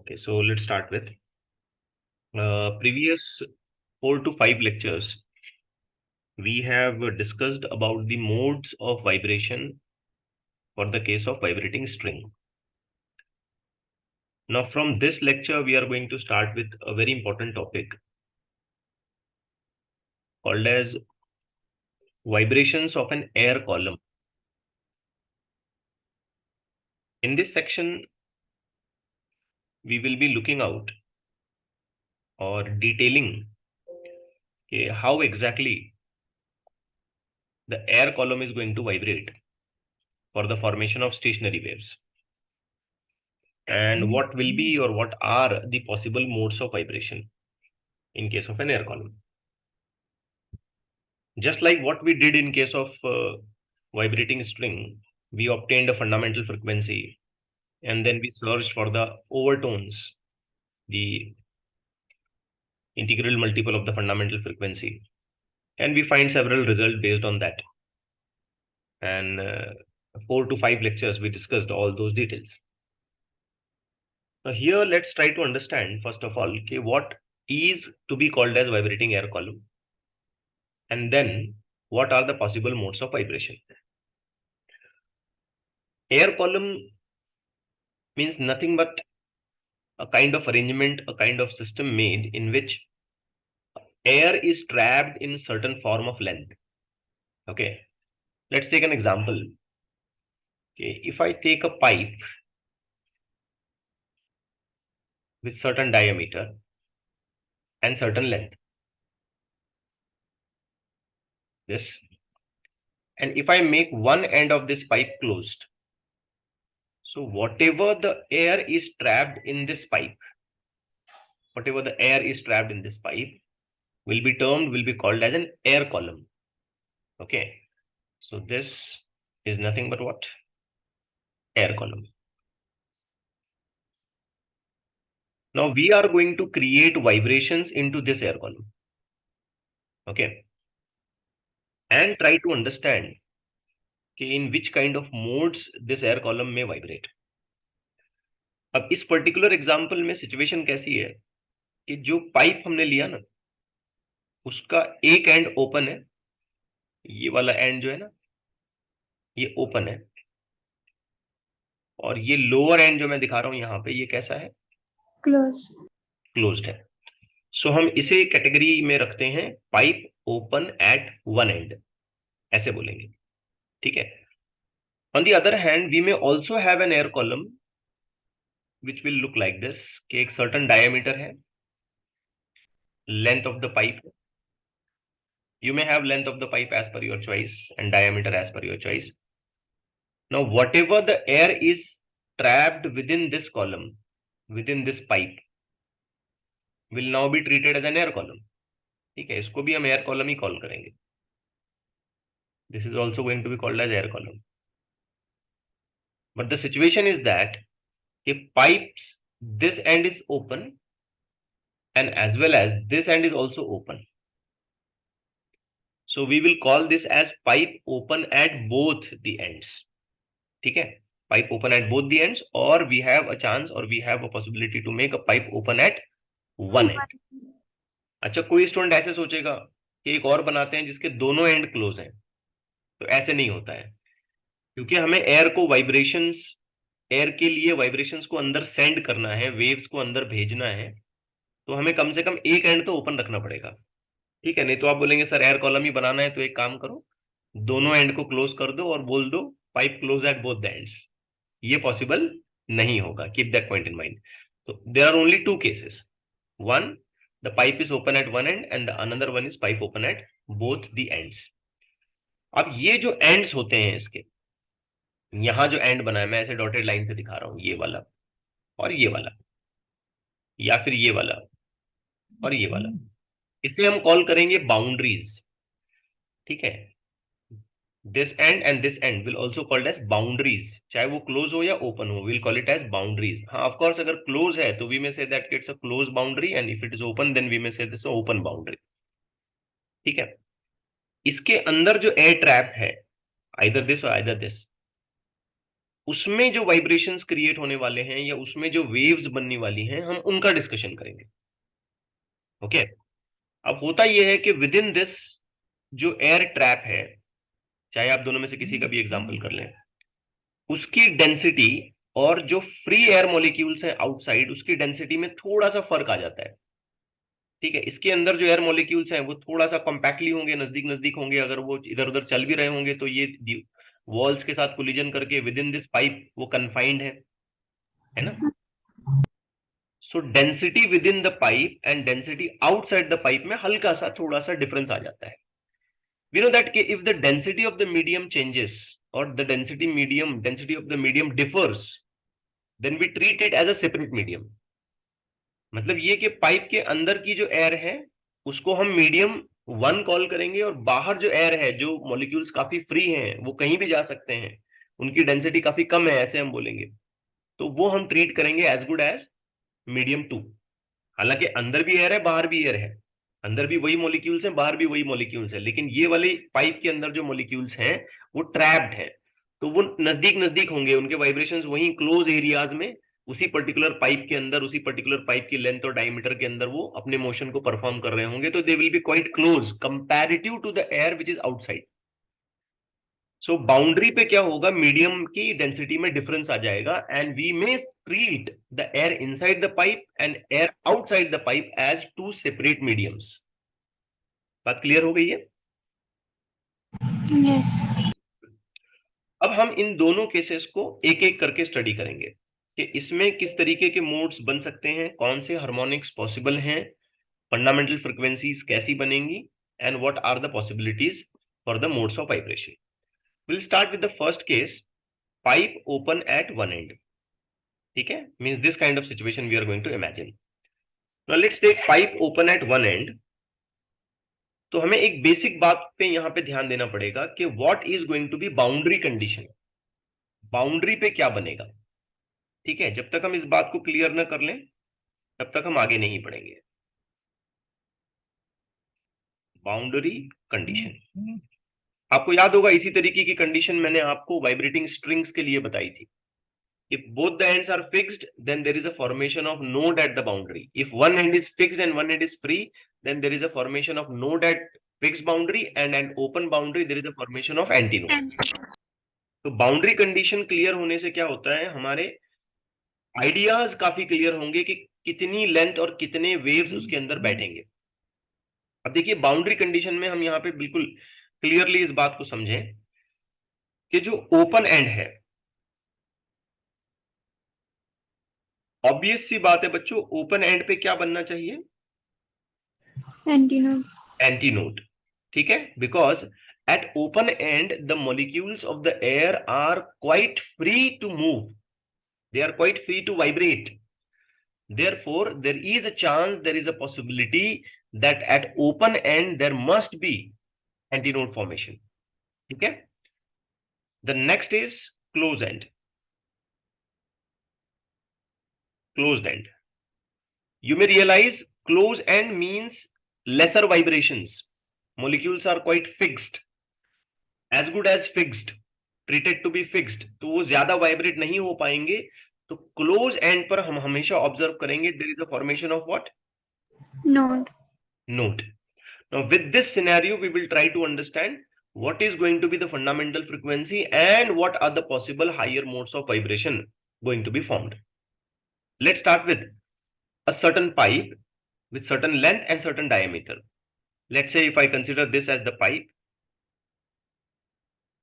Okay, so let's start with previous 4 to 5 lectures. We have discussed about the modes of vibration for the case of vibrating string. Now, from this lecture, we are going to start with a very important topic called as vibrations of an air column. In this section, we will be looking out or detailing how exactly the air column is going to vibrate for the formation of stationary waves, and what will be or what are the possible modes of vibration in case of an air column. Just like what we did in case of vibrating string, we obtained a fundamental frequency and then we searched for the overtones, the integral multiple of the fundamental frequency, and we find several results based on that. And 4 to 5 lectures, we discussed all those details. Now here, let's try to understand, first of all, what is to be called as vibrating air column, and then what are the possible modes of vibration. Air column means nothing but a kind of arrangement, a kind of system made in which air is trapped in certain form of length. Okay, let's take an example. Okay, if I take a pipe with certain diameter and certain length, this, and if I make one end of this pipe closed, so whatever the air is trapped in this pipe, whatever the air is trapped in this pipe will be called as an air column. Okay, so this is nothing but what? Air column. Now we are going to create vibrations into this air column. Okay, and try to understand in which kind of modes this air column may vibrate. अब इस particular example में situation कैसी है कि जो pipe हमने लिया ना, उसका एक एंड ओपन है, ये वाला एंड जो है ना ये ओपन है, और ये लोअर एंड जो मैं दिखा रहा हूं यहाँ पे ये कैसा है? क्लोज्ड है. सो हम इसे कैटेगरी में रखते हैं pipe open at one end, ऐसे बोलेंगे. ठीक है. On the other hand we may also have an air column which will look like this कि एक सर्टन डायमीटर है, length of the pipe. You may have length of the pipe as per your choice and diameter as per your choice. Now, whatever the air is trapped within this column, within this pipe, will now be treated as an air column. ठीक है, इसको भी हम air column ही call करेंगे. This is also going to be called as air column. But the situation is that if pipes, this end is open and as well as this end is also open. So we will call this as pipe open at both the ends. ठीक है, pipe open at both the ends, or we have a chance or we have a possibility to make a pipe open at one end. अच्छा, कोई student ऐसे सोचेगा कि एक और बनाते हैं जिसके दोनों एंड क्लोज हैं, तो ऐसे नहीं होता है, क्योंकि हमें एयर को वाइब्रेशंस, एयर के लिए वाइब्रेशंस को अंदर सेंड करना है, वेव्स को अंदर भेजना है, तो हमें कम से कम एक एंड तो ओपन रखना पड़ेगा. ठीक है, नहीं तो आप बोलेंगे सर एयर कॉलम ही बनाना है, तो एक काम करो, दोनों एंड को क्लोज कर दो और बोल दो pipe close at both the ends. ये पॉसिबल नहीं होगा. Keep that point in mind. तो there are only two cases. One, the pipe is open at one end and the another one is pipe open at both the ends. अब ये जो ends होते हैं इसके, यहां जो एंड बना है, मैं ऐसे डॉटेड लाइन से दिखा रहा हूं, ये वाला और ये वाला, या फिर ये वाला और ये वाला, इसे हम कॉल करेंगे बाउंड्रीज. ठीक है, this end and this end will also called as boundaries. चाहे वो close हो या open हो, we'll call it as boundaries. हाँ, of course अगर close है तो we may say that it's a close boundary, and if it is open then we may say this is open boundary. ठीक है. इसके अंदर जो air trap है, either this or either this, उसमें जो वाइब्रेशंस क्रिएट होने वाले हैं या उसमें जो वेव्स बनने वाली हैं, हम उनका डिस्कशन करेंगे। ओके, अब होता यह है कि विद इन दिस जो एयर ट्रैप है, चाहे आप दोनों में से किसी का भी एग्जांपल कर लें, उसकी डेंसिटी और जो फ्री एयर मॉलिक्यूल्स हैं आउटसाइड, उसकी डेंसिटी में थोड़ा सा फर्क आ जाता है। ठीक है, इसके अंदर जो एयर मॉलिक्यूल्स हैं वो थोड़ा सा कॉम्पैक्टली होंगे, नजदीक नजदीक होंगे। अगर वो इधर उधर चल भी रहे होंगे तो ये वॉल्स के साथ कोलिजन करके विद इन दिस पाइप वो कन्फाइंड है ना। So density within the pipe and density outside the pipe में हल्का सा थोड़ा सा डिफरेंस आ जाता है। We know that if the density of the medium changes और the density of the medium differs, then we treat it as a separate medium. मतलब ये कि पाइप के अंदर की जो एयर है उसको हम मीडियम 1 कॉल करेंगे, और बाहर जो एयर है, जो मॉलिक्यूल्स काफी फ्री हैं, वो कहीं भी जा सकते हैं, उनकी डेंसिटी काफी कम है, ऐसे हम बोलेंगे, तो वो हम ट्रीट करेंगे एज गुड एज मीडियम 2। हालांकि अंदर भी एयर है, बाहर भी एयर है, अंदर भी वही मॉलिक्यूल्स हैं, बाहर भी वही मॉलिक्यूल्स हैं, लेकिन ये वाले पाइप के अंदर जो मॉलिक्यूल्स हैं वो ट्रैप्ड हैं, तो वो नजदीक नजदीक होंगे, उनके वाइब्रेशंस वहीं क्लोज एरियाज में, उसी पर्टिकुलर पाइप के अंदर, उसी पर्टिकुलर पाइप की लेंथ और डायमीटर के अंदर वो अपने मोशन को परफॉर्म कर रहे होंगे, तो they will be quite close comparative to the air which is outside. So boundary पे क्या होगा, मीडियम की डेंसिटी में डिफरेंस आ जाएगा, and we may treat the air inside the pipe and air outside the pipe as 2 separate mediums. बात clear हो गई है? यस। अब हम इन दोनों केसेस को एक एक करके स्टडी करेंगे कि इसमें किस तरीके के मोड्स बन सकते हैं, कौन से हार्मोनिक्स पॉसिबल हैं, फंडामेंटल फ्रीक्वेंसीज कैसी बनेंगी, and what are the possibilities for the modes of vibration. Will start with the first case, pipe open at one end. ठीक है, means this kind of situation we are going to imagine. Now let's take pipe open at one end. तो हमें एक basic बात पे यहां पे ध्यान देना पड़ेगा कि what is going to be boundary condition, boundary पे क्या बनेगा। ठीक है, जब तक हम इस बात को क्लियर ना कर लें तब तक हम आगे नहीं बढ़ेंगे। बाउंड्री कंडीशन, आपको याद होगा इसी तरीके की कंडीशन मैंने आपको वाइब्रेटिंग स्ट्रिंग्स के लिए बताई थी। If both the ends are fixed, then there is a formation of node at the boundary. If one end is fixed and one end is free, then there is a formation of node at fixed boundary, and an open boundary there is a formation of antinode. तो boundary condition clear होने से क्या होता है, हमारे ideas काफी clear होंगे कि कितनी लेंथ और कितने वेव्स उसके अंदर बैठेंगे। अब देखिए, बाउंड्री कंडीशन में हम यहाँ पे बिल्कुल क्लियरली इस बात को समझें कि जो ओपन एंड है, ऑब्वियस सी बात है बच्चों, ओपन एंड पे क्या बनना चाहिए, एंटीनोड। एंटीनोड। ठीक है, because at open end the molecules of the air are quite free to move, they are quite free to vibrate, therefore there is a chance, there is a possibility that at open end there must be antinode formation. ठीक है, the next is close end. Closed end, you may realize close end means lesser vibrations, molecules are quite fixed, as good as fixed, treated to be fixed, तो वो ज्यादा vibrate नहीं हो पाएंगे। तो close and पर हम हमेशा ऑब्जर्व करेंगे there is a formation of what, node. node. Now with this scenario we will try to understand what is going to be the fundamental frequency and what are the possible higher modes of vibration going to be formed. Let's start with a certain pipe with certain length and certain diameter. Let's say if I consider this as the pipe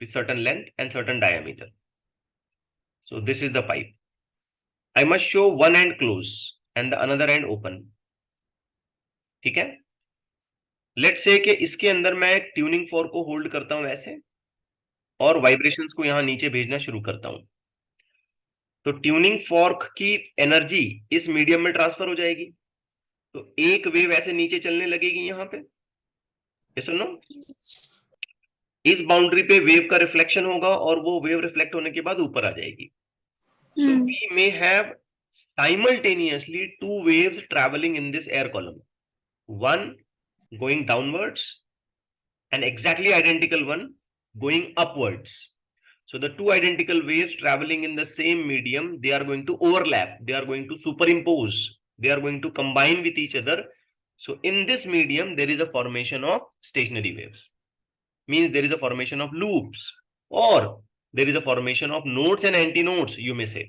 with certain length and certain diameter. So this is the pipe. I must show one end close and the another end open. ठीक है, let's say कि इसके अंदर मैं एक tuning fork को hold करता हूं ऐसे, और वाइब्रेशंस को यहां नीचे भेजना शुरू करता हूं। तो ट्यूनिंग फोर्क की एनर्जी इस मीडियम में ट्रांसफर हो जाएगी, तो एक वेव ऐसे नीचे चलने लगेगी यहां पे, ये सुनो, इस बाउंड्री पे वेव का रिफ्लेक्शन होगा और वो वेव रिफ्लेक्ट होने के बाद ऊपर आ जाएगी। So we may have simultaneously two waves traveling in this air column, one going downwards and exactly identical one going upwards. So the two identical waves traveling in the same medium, they are going to overlap, they are going to superimpose, they are going to combine with each other. So in this medium there is a formation of stationary waves, means there is a formation of loops, or there is a formation of nodes and antinodes, you may say.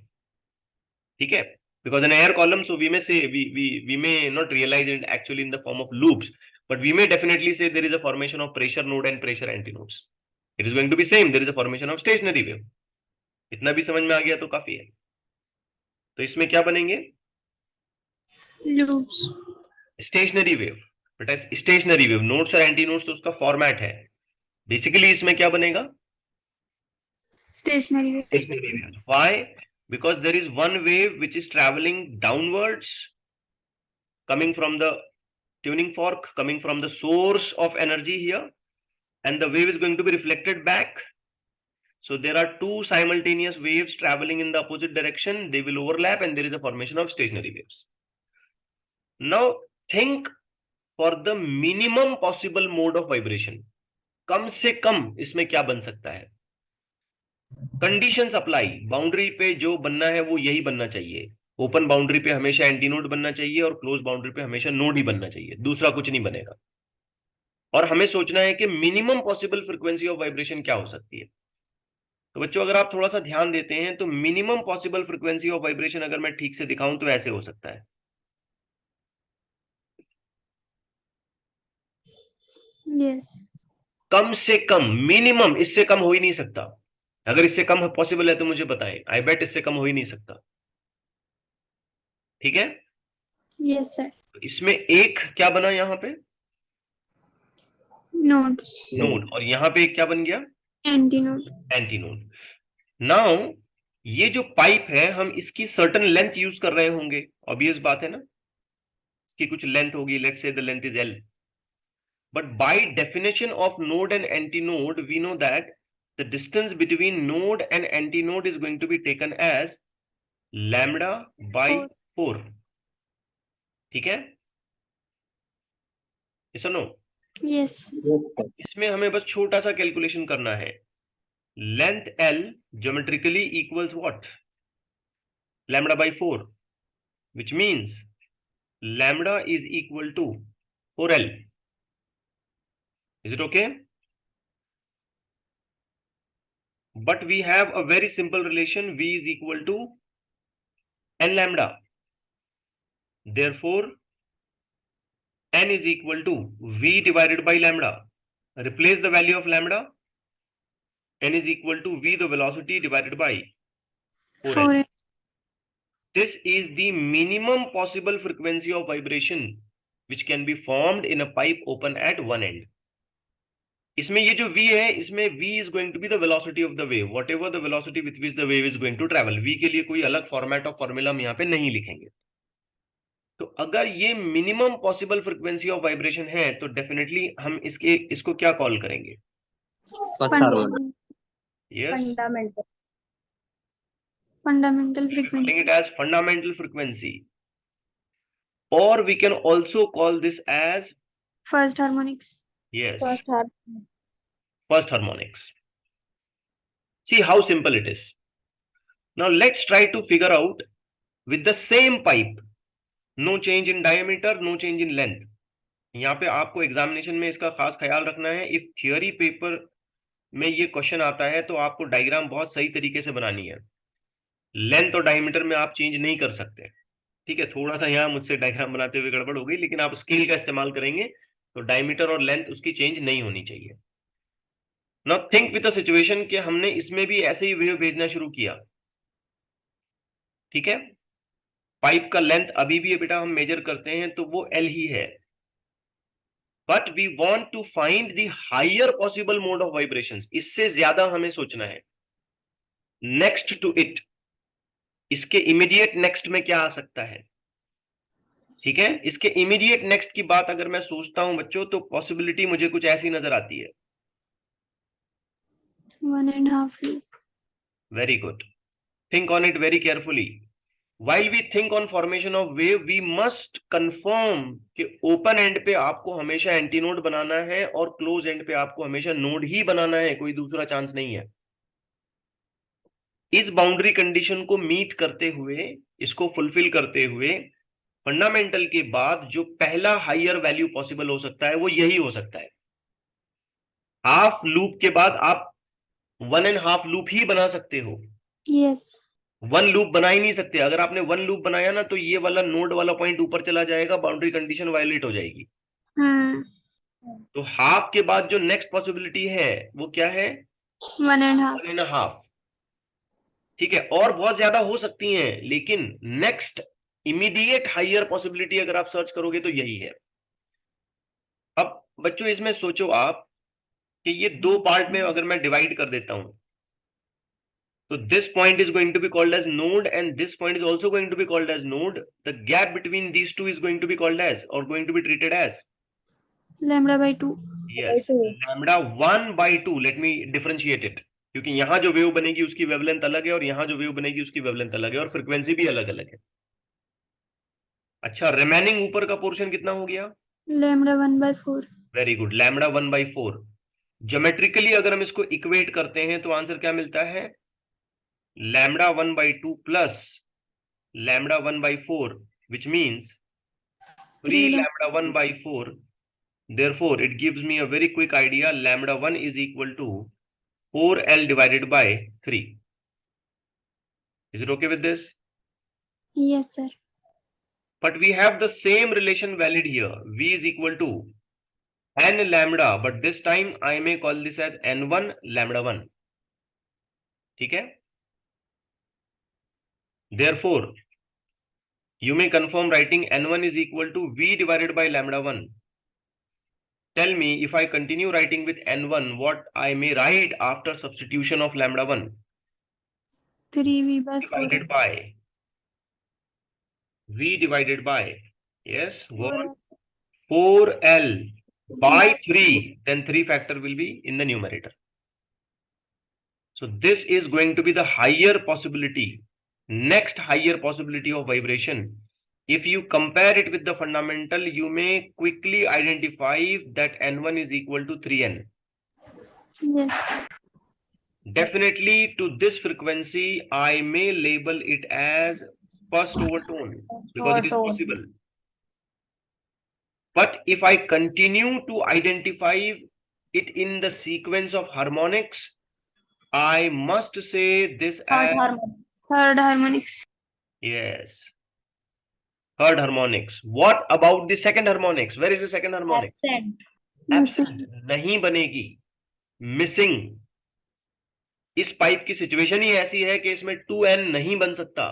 ठीक है, because an air column, so we may say, we may not realize it actually in the form of loops, but we may definitely say there is a formation of pressure node and pressure antinodes. It is going to be same, there is a formation of stationary wave. इतना भी समझ में आ गया तो काफी है. तो इसमें क्या बनेंगे? loops, stationary wave. But stationary wave, nodes और एंटी नोड्स तो उसका फॉर्मेट है. बेसिकली इसमें क्या बनेगा? stationary wave. Stationary wave. Why? Because there is one wave which is traveling downwards, coming from the tuning fork, coming from the source of energy here, and the wave is going to be reflected back. So there are two simultaneous waves traveling in the opposite direction. They will overlap and there is a formation of stationary waves. Now think for the minimum possible mode of vibration. कम से कम इसमें क्या बन सकता है? Conditions apply. Boundary पे जो बनना है वो यही बनना चाहिए. ओपन बाउंड्री पे हमेशा एंटीनोड बनना चाहिए और क्लोज बाउंड्री पे हमेशा नोड ही बनना चाहिए, दूसरा कुछ नहीं बनेगा. और हमें सोचना है कि minimum possible frequency of vibration क्या हो सकती है. तो बच्चों अगर आप थोड़ा सा ध्यान देते हैं तो minimum possible frequency of vibration अगर मैं ठीक से दिखाऊं तो ऐसे हो सकता है. Yes. कम से कम, मिनिमम, इससे कम हो ही नहीं सकता. अगर इससे कम पॉसिबल है तो मुझे बताएं. आई बेट इससे कम हो ही नहीं सकता. ठीक है? Yes sir. इसमें एक क्या बना यहां पे? Node. नोड. और यहां पे एक क्या बन गया? Antinode. एंटीनोड. नाउ ये जो पाइप है हम इसकी सर्टेन लेंथ यूज कर रहे होंगे, ऑब्वियस बात है ना. इसकी कुछ लेंथ होगी, let's say the length is L. But by definition of node and antinode, we know that the distance between node and antinode is going to be taken as lambda by 4. ठीक है? Yes or no? Yes. इसमें हमें बस छोटा सा calculation करना है. Length L geometrically equals what? Lambda by 4, which means lambda is equal to 4L. Is it okay? But we have a very simple relation, V is equal to N lambda. Therefore, N is equal to V divided by lambda. Replace the value of lambda. N is equal to V, the velocity, divided by 4L. 4. This is the minimum possible frequency of vibration which can be formed in a pipe open at one end. इसमें ये जो v है, इसमें v is going to be the velocity of the wave, whatever the velocity with which the wave is going to travel. v के लिए कोई अलग format of formula हम यहाँ पे नहीं लिखेंगे. तो अगर ये minimum possible frequency of vibration है तो डेफिनेटली हम इसको क्या कॉल करेंगे? Yes, Fundamental calling frequency. it as fundamental frequency, or we can also call this as First harmonics. yes, first harmonics. See how simple it is. Now let's try to figure out with the same pipe, no change in diameter, no change in length. यहाँ पे आपको examination में इसका खास ख्याल रखना है. If theory paper में ये क्वेश्चन आता है तो आपको डायग्राम बहुत सही तरीके से बनानी है. लेंथ और डायमीटर में आप चेंज नहीं कर सकते. ठीक है, थोड़ा सा यहाँ मुझसे डायग्राम बनाते हुए गड़बड़ हो गई, लेकिन आप स्केल का इस्तेमाल करेंगे तो डायमीटर और लेंथ उसकी चेंज नहीं होनी चाहिए. Now think with the situation कि हमने इसमें भी ऐसे ही वेव भेजना शुरू किया. ठीक है, पाइप का लेंथ अभी भी बेटा हम मेजर करते हैं तो वो L ही है. But we want to find the higher possible mode of vibrations. इससे ज्यादा हमें सोचना है. नेक्स्ट टू इट, इसके इमीडिएट नेक्स्ट में क्या आ सकता है? ठीक है, इसके इमीडिएट नेक्स्ट की बात अगर मैं सोचता हूं बच्चों तो पॉसिबिलिटी मुझे कुछ ऐसी नजर आती है. 1.5 loop. Very good. Think on it very carefully. While we think on formation of wave, we must confirm कि ओपन एंड पे आपको हमेशा एंटीनोड बनाना है और क्लोज एंड पे आपको हमेशा नोड ही बनाना है, कोई दूसरा चांस नहीं है. इस बाउंड्री कंडीशन को मीट करते हुए, इसको फुलफिल करते हुए, फंडामेंटल के बाद जो पहला हायर वैल्यू पॉसिबल हो सकता है वो यही हो सकता है। हाफ लूप के बाद आप 1.5 लूप ही बना सकते हो, Yes. 1 लूप बना ही नहीं सकते। अगर आपने 1 लूप बनाया ना तो ये वाला नोड वाला पॉइंट ऊपर चला जाएगा, बाउंड्री कंडीशन वायलेट हो जाएगी। Hmm. तो हाफ के बाद जो नेक्स्ट पॉसिबिलिटी है वो क्या है? 1.5. 1.5। ठीक है, और बहुत ज्यादा हो सकती हैं, लेकिन नेक्स्ट इमीडिएट हायर पॉसिबिलिटी अगर आप सर्च करोगे तो यही है। अब बच्चों इसमें सोचो आप कि ये दो पार्ट में अगर मैं डिवाइड कर देता हूं, तो this point is going to be called as node and this point is also going to be called as node. The gap between these two is going to be called as, or going to be treated as, Lambda by 2. yes, lambda 1 by 2. Let me differentiate it, क्योंकि यहां जो wave बनेगी उसकी wavelength अलग है और यहां जो वेव बनेगी उसकी वेवलेंथ अलग है और फ्रीक्वेंसी भी अलग अलग है। अच्छा, रिमेनिंग ऊपर का पोर्शन कितना हो गया? Lambda 1 by 4. Very good, lambda 1/4। Geometrically अगर हम इसको इक्वेट करते हैं तो आंसर क्या मिलता है? Lambda 1/2 plus lambda 1/4, which means 3 lambda 1/4. Therefore, it gives me a very quick idea. Lambda 1 is equal to 4L divided by 3. Is it okay with this? Yes, sir. But we have the same relation valid here. V is equal to n lambda, but this time I may call this as n1 lambda 1. ठीक है? Therefore, you may confirm writing n1 is equal to V divided by lambda 1. Tell me, if I continue writing with n1, what I may write after substitution of lambda 1? 3V by 4. Divided by V divided by, yes, go on, 4L by 3, then 3 factor will be in the numerator. So this is going to be the higher possibility, next higher possibility of vibration. If you compare it with the fundamental, you may quickly identify that n1 is equal to 3n. Yes. Definitely to this frequency, I may label it as first overtone because it is possible. But if I continue to identify it in the sequence of harmonics, I must say this as Third harmonics. yes, third harmonics. What about the second harmonics? Where is the second harmonic? Absent. नहीं बनेगी, missing. इस pipe की situation ही ऐसी है कि इसमें 2n नहीं बन सकता।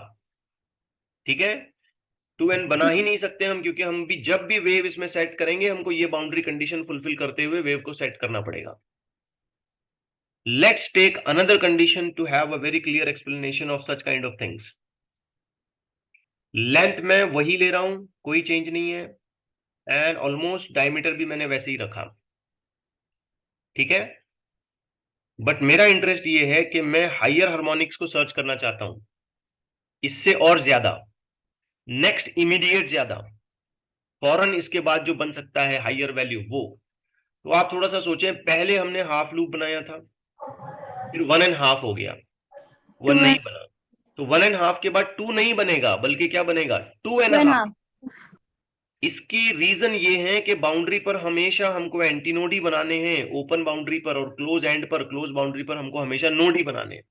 ठीक है, 2n बना ही नहीं सकते हम, क्योंकि हम भी जब भी वेव इसमें सेट करेंगे हमको ये बाउंड्री कंडीशन फुलफिल करते हुए वेव को सेट करना पड़ेगा। Let's take another condition to have a very clear explanation of such kind of things. Length में वही ले रहा हूं, कोई चेंज नहीं है, एंड ऑलमोस्ट डायमीटर भी मैंने वैसे ही रखा। ठीक है, बट मेरा इंटरेस्ट ये है कि मैं हायर हार्मोनिक्स को सर्च करना चाहता हूं, इससे और ज्यादा, नेक्स्ट इमीडिएट ज्यादा, फौरन इसके बाद जो बन सकता है हायर वैल्यू वो। तो आप थोड़ा सा सोचें, पहले हमने हाफ लूप बनाया था, फिर 1.5 हो गया, 1 नहीं बना, तो 1.5 के बाद 2 नहीं बनेगा, बल्कि क्या बनेगा? 2.5। इसकी रीजन ये है कि बाउंड्री पर हमेशा हमको एंटी नोड ही बनाने हैं, ओपन बाउंड्री पर और क्लोज एंड पर, क्लोज बाउंड्री पर हमको हमेशा नोड ही बनाने हैं।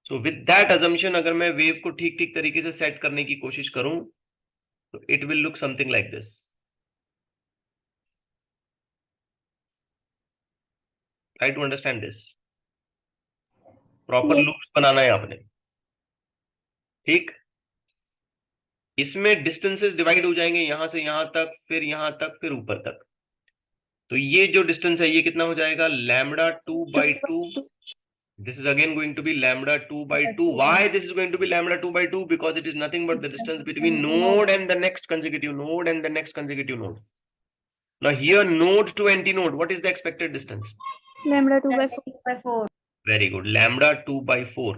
सो विद दैट अजम्पशन अगर मैं वेव को ठीक ठीक तरीके से सेट करने की कोशिश करूं तो it will look something like this. Try to understand this. Proper loops बनाना है आपने। ठीक, इसमें डिस्टेंसेस डिवाइड हो जाएंगे, यहां से यहां तक, फिर यहां तक, फिर ऊपर तक। तो ये जो डिस्टेंस है ये कितना हो जाएगा? Lambda 2/2। This is again going to be lambda 2/2. Why this is going to be lambda 2/2? Because it is nothing but the distance between node and the next consecutive node and the next consecutive node. Now here node to antinode, what is the expected distance? Lambda 2 by 4. Very good, lambda 2/4.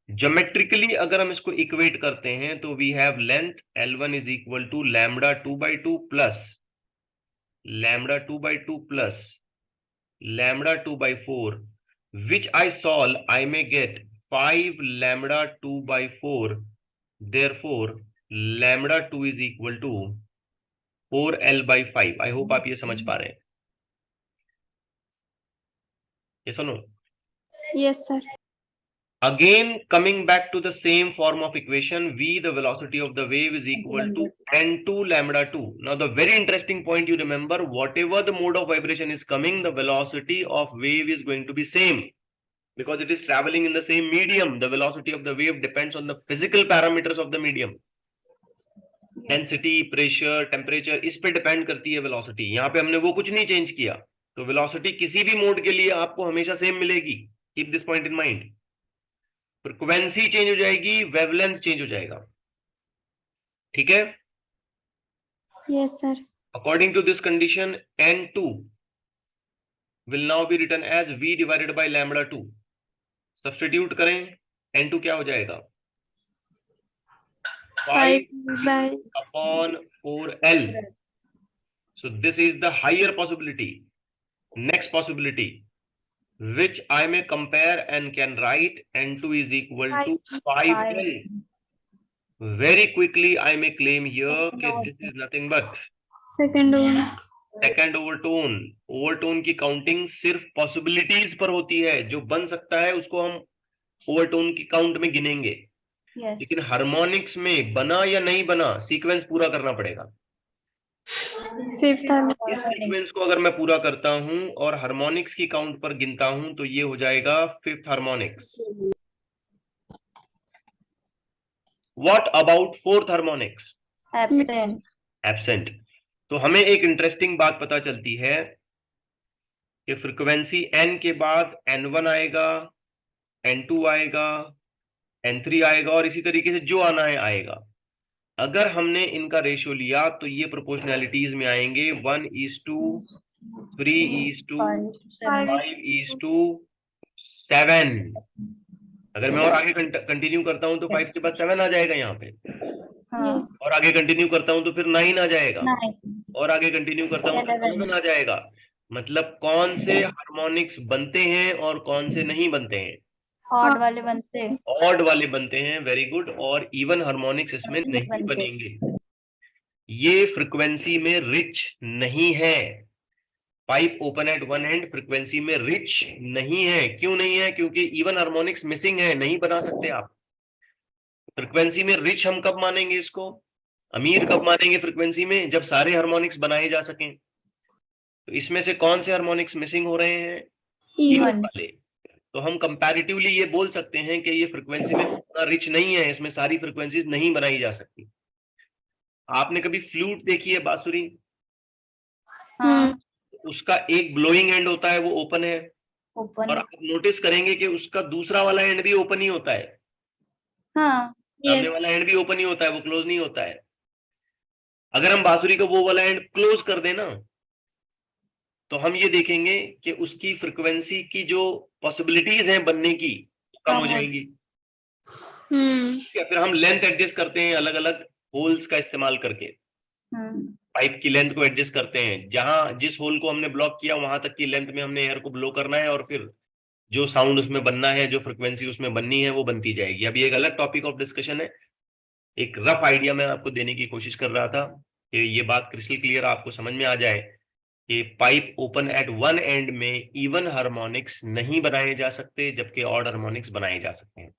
Geometrically अगर हम इसको equate करते हैं तो we have length L1 is equal to lambda 2/2 plus lambda 2/2 plus lambda 2/4, which I solve, I may get 5 lambda 2 by 4, therefore lambda 2 is equal to 4L by 5. I hope आप ये समझ पा रहे हैं। ये सुनो, Yes, sir. again coming back to the same form of equation, v, the velocity of the wave, is equal to n2 lambda 2. Now the very interesting point, you remember, whatever the mode of vibration is coming, the velocity of wave is going to be same because it is traveling in the same medium. The velocity of the wave depends on the physical parameters of the medium. Density, pressure, temperature, इस पे depend करती है velocity. यहाँ पे हमने वो कुछ नहीं चेंज किया, तो वेलोसिटी किसी भी मोड के लिए आपको हमेशा सेम मिलेगी। Keep this point in mind. Frequency change हो जाएगी, वेवलेंथ चेंज हो जाएगा, ठीक है। Yes, sir. According to this condition n2 will now be written as v divided by lambda 2। Substitute करें, n2 क्या हो जाएगा? 5 by upon 4L. So this is the higher possibility. Next possibility, which I may compare and can write n2 is equal to 5L. Very quickly I may claim here that this is nothing but second one. Second overtone. Overtone की counting सिर्फ possibilities पर होती है, जो बन सकता है उसको हम ओवरटोन की काउंट में गिनेंगे। लेकिन हार्मोनिक्स में बना या नहीं बना, सीक्वेंस पूरा करना पड़ेगा। फिफ्थ इस सीक्वेंस को अगर मैं पूरा करता हूं और हार्मोनिक्स की काउंट पर गिनता हूं तो ये हो जाएगा fifth harmonics. What about fourth harmonics? Absent. तो हमें एक इंटरेस्टिंग बात पता चलती है कि फ्रीक्वेंसी n के बाद n1 आएगा, n2 आएगा, n3 आएगा और इसी तरीके से जो आना है आएगा। अगर हमने इनका रेशियो लिया तो ये प्रोपोर्शनैलिटीज में आएंगे 1:3:5:5:7। अगर मैं और आगे कंटिन्यू करता हूं तो 5 के बाद 7 आ जाएगा यहाँ पे। और आगे कंटिन्यू करता हूं तो फिर 9 आ जाएगा, और आगे कंटिन्यू करता हूं तो 11 आ जाएगा। मतलब कौन से हार्मोनिक्स बनते हैं और कौन से नहीं बनते हैं? ऑड वाले बनते हैं। ऑड वाले बनते हैं, वेरी गुड। और इवन हार्मोनिक्स इसमें नहीं बनेंगे। ये फ्रीक्वेंसी में रिच नहीं है। Pipe open at one and frequency में रिच नहीं है। क्यों नहीं है? क्योंकि इवन हार्मोनिक्स मिसिंग है, नहीं बना सकते आप। फ्रीक्वेंसी में रिच हम कब मानेंगे इसको? अमीर कब मानेंगे फ्रीक्वेंसी में? जब सारे हार्मोनिक्स बनाए जा सकें। तो इसमें से कौन से हार्मोनिक्स मिसिंग हो रहे हैं? इवन वाले। तो हम कंपैरेटिवली ये बोल सकते हैं कि ये फ्रीक्वेंसी में उतना रिच नहीं है, इसमें सारी फ्रीक्वेंसीज नहीं बनाई जा सकती। आपने कभी फ्लूट देखी है, बांसुरी? उसका एक ब्लोइंग एंड होता है, वो ओपन है, और आप नोटिस करेंगे कि उसका दूसरा वाला एंड भी ओपन ही होता है। सामने वाला एंड भी ओपन ही होता है, वो क्लोज नहीं होता है। अगर हम बांसुरी का वो वाला एंड क्लोज कर देना तो हम ये देखेंगे कि उसकी फ्रीक्वेंसी की जो पॉसिबिलिटीज हैं बनने की कम हो जाएंगी। फिर हम लेंथ एडजस्ट करते हैं अलग अलग होल्स का इस्तेमाल करके। पाइप की लेंथ को एडजस्ट करते हैं, जहां जिस होल को हमने ब्लॉक किया वहां तक की लेंथ में हमने एयर को ब्लो करना है, और फिर जो साउंड उसमें बनना है, जो फ्रीक्वेंसी उसमें बननी है, वो बनती जाएगी। अभी एक अलग टॉपिक ऑफ डिस्कशन है, एक रफ आइडिया मैं आपको देने की कोशिश कर रहा था कि ये बात क्रिस्टल क्लियर आपको समझ में आ जाए कि pipe open at one and में इवन हार्मोनिक्स नहीं बनाए जा सकते, जबकि ऑड हार्मोनिक्स बनाए जा सकते हैं।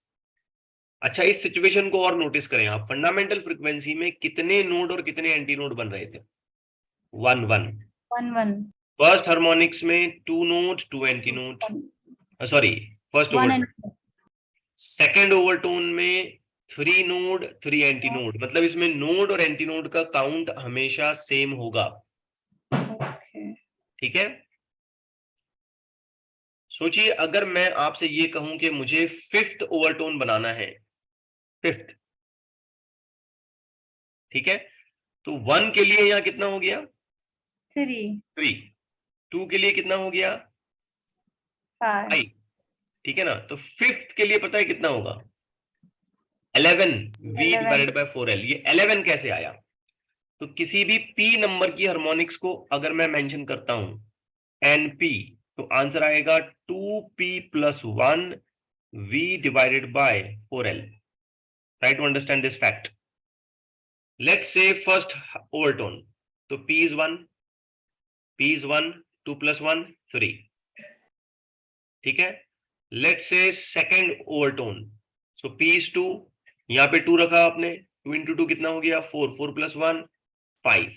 अच्छा, इस सिचुएशन को और नोटिस करें आप। फंडामेंटल फ्रीक्वेंसी में कितने नोड और कितने एंटी नोड बन रहे थे? 1 1। फर्स्ट हार्मोनिक्स में 2 node 2 anti node, sorry first overtone. Second overtone में 3 नोड 3 एंटी नोड। मतलब इसमें नोड और एंटी नोड का काउंट हमेशा सेम होगा। ठीक है। सोचिए अगर मैं आपसे ये कहूं कि मुझे फिफ्थ ओवरटोन बनाना है, फिफ्थ, ठीक है, तो 1 के लिए यहां कितना हो गया? 3। 2 के लिए कितना हो गया? 5। ठीक है ना। तो फिफ्थ के लिए पता है कितना होगा? 11 v डिवाइडेड बाय 4L। ये 11 कैसे आया? तो किसी भी p नंबर की हार्मोनिक्स को अगर मैं मेंशन करता हूं np, तो आंसर आएगा 2p + 1 V divided by 4L. Try to understand this fact. Let's say first overtone. So P is 1, 2 plus 1, 3. ठीक है. Let's say second overtone. So P is 2. यहाँ पे 2 रखा आपने. 2 into 2 कितना हो गया? 4. 4 plus 1, 5.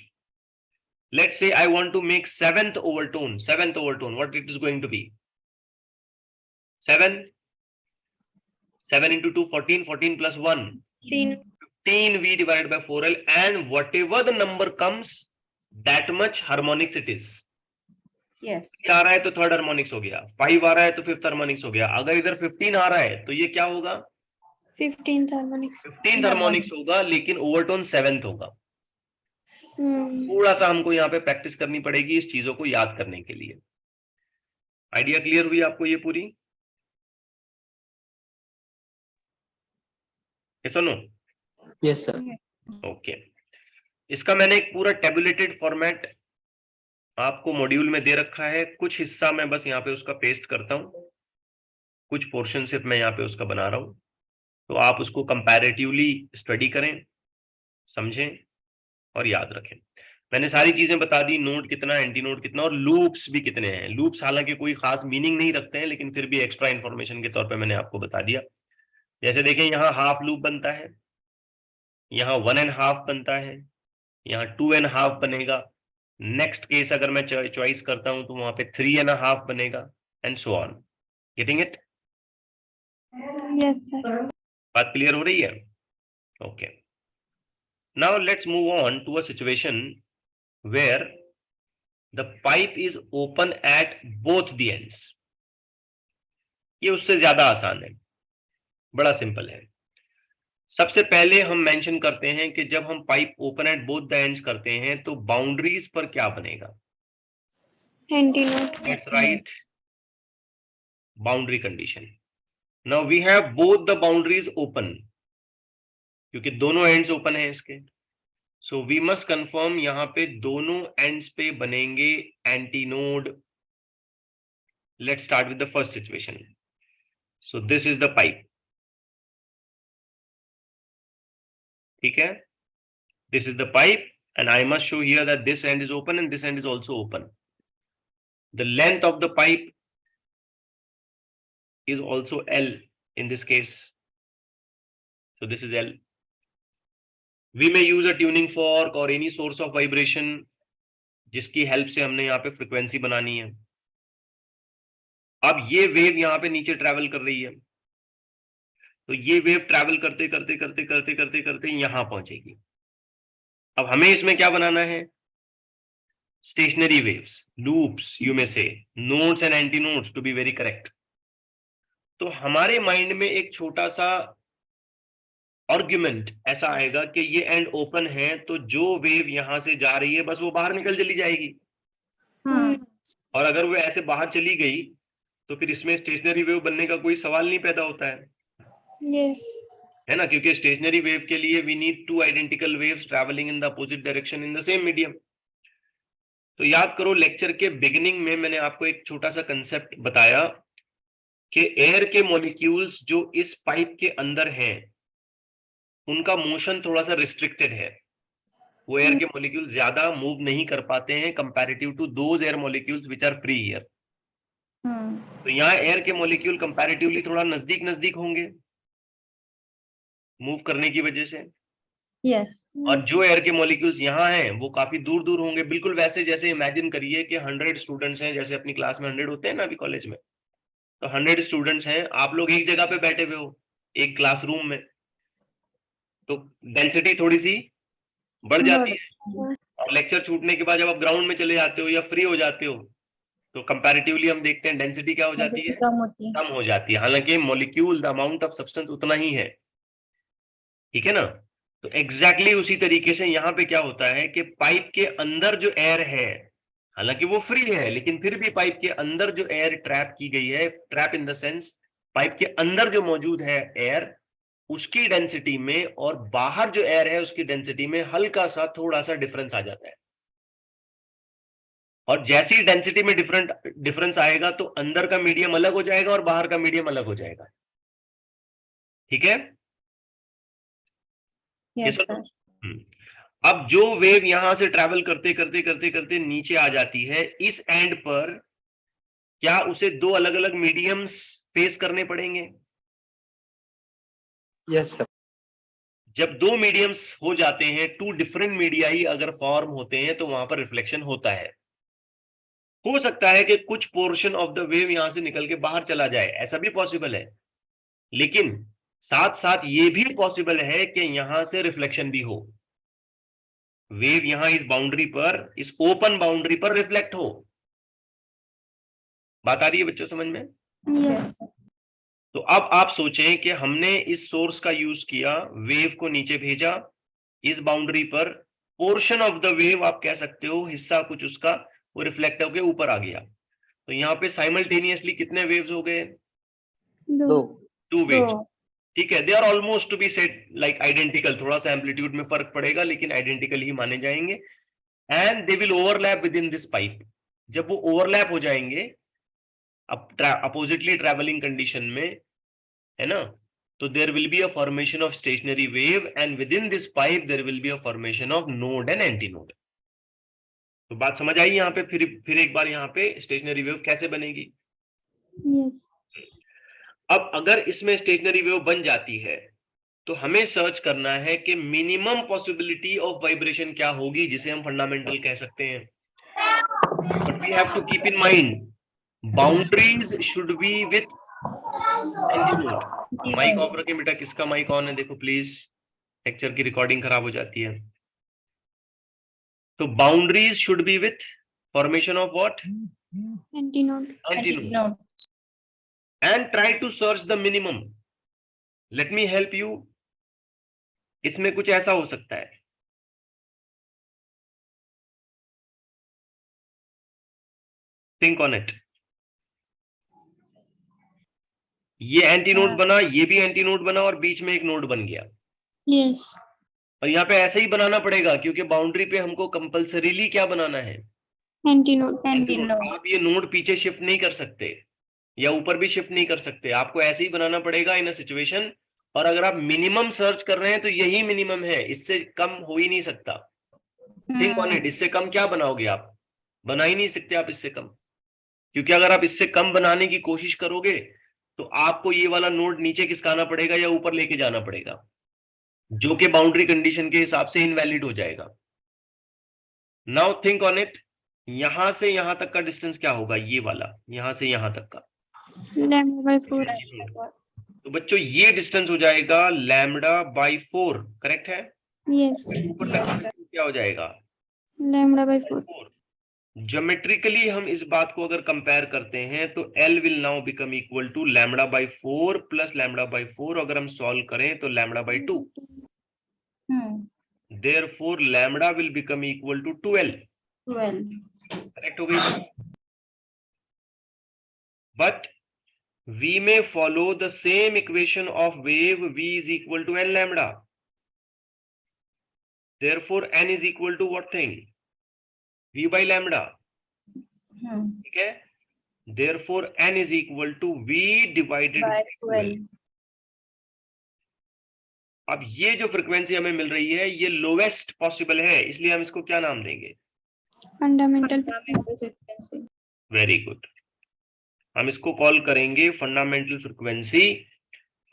Let's say I want to make seventh overtone. What it is going to be? 7. 7 into 2, 14. 14 plus 1, 15 V divided by 4L, and whatever the number comes, that much harmonics it is. Yes. आ रहा है तो third harmonics हो गया, 5 आ रहा है तो fifth harmonics हो गया. अगर इधर 15 आ रहा है तो ये क्या होगा? 15th harmonics. 15th हार्मोनिक्स होगा, लेकिन ओवरटोन 7th होगा. Hmm. थोड़ा सा हमको यहाँ पे प्रैक्टिस करनी पड़ेगी इस चीजों को याद करने के लिए. आइडिया क्लियर हुई आपको ये पूरी? सुनो. Yes sir. ओके. इसका मैंने एक पूरा टेबुलेटेड फॉर्मेट आपको मॉड्यूल में दे रखा है. कुछ हिस्सा मैं बस यहाँ पे उसका पेस्ट करता हूँ, कुछ पोर्शन सिर्फ मैं यहाँ पे उसका बना रहा हूँ. तो आप उसको कंपैरेटिवली स्टडी करें, समझें और याद रखें. मैंने सारी चीजें बता दी, नोट कितना, एंटी नोट कितना, और लूप्स भी कितने हैं. लूप्स हालांकि कोई खास मीनिंग नहीं रखते हैं, लेकिन फिर भी एक्स्ट्रा इंफॉर्मेशन के तौर पे मैंने आपको बता दिया. जैसे देखें, यहाँ हाफ लूप बनता है, यहाँ 1.5 बनता है, यहाँ 2.5 बनेगा. नेक्स्ट केस अगर मैं चॉइस करता हूं तो वहां पे 3.5 बनेगा, and so on. Getting it? Yes, sir. बात क्लियर हो रही है? Okay. Now let's move on to a situation where the pipe is open at both the ends. ये उससे ज्यादा आसान है, बड़ा सिंपल है. सबसे पहले हम मेंशन करते हैं कि जब हम pipe open at both the ends करते हैं तो बाउंड्रीज पर क्या बनेगा? Anti-note. That's right. Boundary condition. Now we have both the boundaries open, क्योंकि दोनों एंड्स ओपन है इसके. So we must confirm यहाँ पे दोनों एंड्स पे बनेंगे anti node. Let's start with the first situation. So this is the pipe. ठीक है? This is the pipe, and I must show here that this end is open and this end is also open. The length of the pipe is also L in this case. So this is L. We may use a tuning fork or any source of vibration जिसकी help से हमने यहाँ पे frequency बनानी है. अब ये wave यहाँ पे नीचे ट्रैवल कर रही है, तो ये वेव ट्रैवल करते करते करते करते करते करते यहाँ पहुंचेगी. अब हमें इसमें क्या बनाना है? Stationary waves, loops, you may say, nodes and anti nodes to be very correct. तो हमारे माइंड में एक छोटा सा आर्गुमेंट ऐसा आएगा कि ये एंड ओपन है, तो जो वेव यहां से जा रही है बस वो बाहर निकल चली जाएगी. और अगर वो ऐसे बाहर चली गई तो फिर इसमें स्टेशनरी वेव बनने का कोई सवाल नहीं पैदा होता है. Yes. है ना? क्योंकि स्टेशनरी वेव के लिए we need 2 identical waves travelling in the opposite direction in the same medium. तो याद करो, लेक्चर के बिगिनिंग में मैंने आपको एक छोटा सा कंसेप्ट बताया कि एयर के मॉलिक्यूल्स जो इस पाइप के अंदर हैं उनका मोशन थोड़ा सा रिस्ट्रिक्टेड है. वो एयर के मॉलिक्यूल ज्यादा मूव नहीं कर पाते हैं comparative to those air molecules which are free here. तो यहाँ एयर के मॉलिक्यूल कंपैरेटिवली थोड़ा नजदीक नजदीक होंगे मूव करने की वजह से. Yes. और जो एयर के मॉलिक्यूल्स यहाँ हैं वो काफी दूर दूर होंगे. बिल्कुल वैसे जैसे इमेजिन करिए कि 100 स्टूडेंट्स हैं, जैसे अपनी क्लास में 100 होते हैं ना अभी कॉलेज में, तो 100 स्टूडेंट्स हैं, आप लोग एक जगह पे बैठे हुए हो एक क्लासरूम में, तो डेंसिटी थोड़ी सी बढ़ जाती है. और लेक्चर छूटने के बाद जब आप ग्राउंड में चले जाते हो या फ्री हो जाते हो तो कंपैरेटिवली हम देखते हैं डेंसिटी क्या हो जाती है? कम होती है. कम हो जाती है. हालांकि molecule, the amount of substance उतना ही है. ठीक है ना? तो एग्जैक्टली उसी तरीके से यहाँ पे क्या होता है कि पाइप के अंदर जो एयर है, हालांकि वो फ्री है, लेकिन फिर भी पाइप के अंदर जो एयर ट्रैप की गई है, trap in the sense pipe के अंदर जो मौजूद है एयर, उसकी डेंसिटी में और बाहर जो एयर है उसकी डेंसिटी में हल्का सा थोड़ा सा डिफरेंस आ जाता है. और जैसी डेंसिटी में डिफरेंस आएगा तो अंदर का मीडियम अलग हो जाएगा और बाहर का मीडियम अलग हो जाएगा. ठीक है? Yes, sir? sir. अब जो वेव यहां से ट्रैवल करते करते करते करते नीचे आ जाती है, इस एंड पर क्या उसे दो अलग अलग मीडियम्स फेस करने पड़ेंगे? Yes sir. जब दो मीडियम्स हो जाते हैं, टू डिफरेंट मीडिया ही अगर फॉर्म होते हैं, तो वहां पर रिफ्लेक्शन होता है। हो सकता है कि कुछ पोर्शन ऑफ द वेव यहां से निकल के बाहर चला जाए, ऐसा भी पॉसिबल है। लेकिन साथ साथ ये भी पॉसिबल है कि यहां से रिफ्लेक्शन भी हो, वेव यहां इस बाउंड्री पर, इस ओपन बाउंड्री पर रिफ्लेक्ट हो। बात आ रही है बच्चों समझ में? Yes. तो अब आप सोचें कि हमने इस सोर्स का यूज किया, वेव को नीचे भेजा, इस बाउंड्री पर पोर्शन ऑफ द वेव आप कह सकते हो, हिस्सा कुछ उसका वो रिफ्लेक्ट होकर ऊपर आ गया। तो यहाँ पे साइमल्टेनियसली कितने वेव्स हो गए? दो। Two waves. ठीक है, they are almost to be set like identical, थोड़ा सा एम्पलीट्यूड में फर्क पड़ेगा लेकिन आइडेंटिकल ही माने जाएंगे। And they will overlap with in this pipe. जब वो ओवरलैप हो जाएंगे अपोजिटली ट्रैवलिंग कंडीशन में, है ना, तो there will be a formation of stationary wave and within this pipe there will be a formation of node and antinode. तो बात समझ आई यहाँ पे? फिर एक बार यहाँ पे स्टेशनरी वेव कैसे बनेगी? Yes. अब अगर इसमें स्टेशनरी वेव बन जाती है तो हमें सर्च करना है कि मिनिमम पॉसिबिलिटी ऑफ वाइब्रेशन क्या होगी, जिसे हम फंडामेंटल कह सकते हैं। But we have to keep in mind boundaries should be with antinode. Mic off रखें बेटा, किसका माइक ऑन है देखो प्लीज, लेक्चर की रिकॉर्डिंग खराब हो जाती है। तो boundaries should be with formation of what? Antinode. Antinode. And try to search the minimum. Let me help you. इसमें कुछ ऐसा हो सकता है, थिंक ऑन इट। ये एंटी नोड बना, ये भी एंटी नोड बना और बीच में एक नोड बन गया। Yes. और यहाँ पे ऐसे ही बनाना पड़ेगा क्योंकि बाउंड्री पे हमको कंपल्सरीली क्या बनाना है? Antinode. आप ये नोड पीछे शिफ्ट नहीं कर सकते या ऊपर भी शिफ्ट नहीं कर सकते, आपको ऐसे ही बनाना पड़ेगा इन अ सिचुएशन। और अगर आप मिनिमम सर्च कर रहे हैं तो यही मिनिमम है, इससे कम हो ही नहीं सकता। थिंक ऑन इट, इससे कम क्या बनाओगे आप? बना ही नहीं सकते आप इससे कम, क्योंकि अगर आप इससे कम बनाने की कोशिश करोगे तो आपको ये वाला नोड नीचे खिसकाना पड़ेगा या ऊपर लेके जाना पड़ेगा, जो कि बाउंड्री कंडीशन के हिसाब से इनवैलिड हो जाएगा। नाउ थिंक ऑन इट, यहां से यहां तक का डिस्टेंस क्या होगा? ये वाला यहां से यहां तक का Lambda by 4. तो बच्चों ये डिस्टेंस हो जाएगा लैम्डा बाई 4, करेक्ट है? Yes. ऊपर तक का डिस्टेंस क्या हो जाएगा? Lambda by 4. ज्योमेट्रिकली हम इस बात को अगर कंपेयर करते हैं तो L will now become equal to lambda by 4 plus lambda by 4। अगर हम सॉल्व करें तो lambda by 2, therefore lambda will become equal to 2L। Correct हो गई? But we may follow the same equation of wave v is equal to n lambda. Therefore n is equal to what thing? v by lambda. ठीक है? Therefore n is equal to v divided by 12. अब ये जो frequency हमें मिल रही है ये lowest possible है, इसलिए हम इसको क्या नाम देंगे? Fundamental. वेरी गुड, हम इसको कॉल करेंगे फंडामेंटल फ्रीक्वेंसी,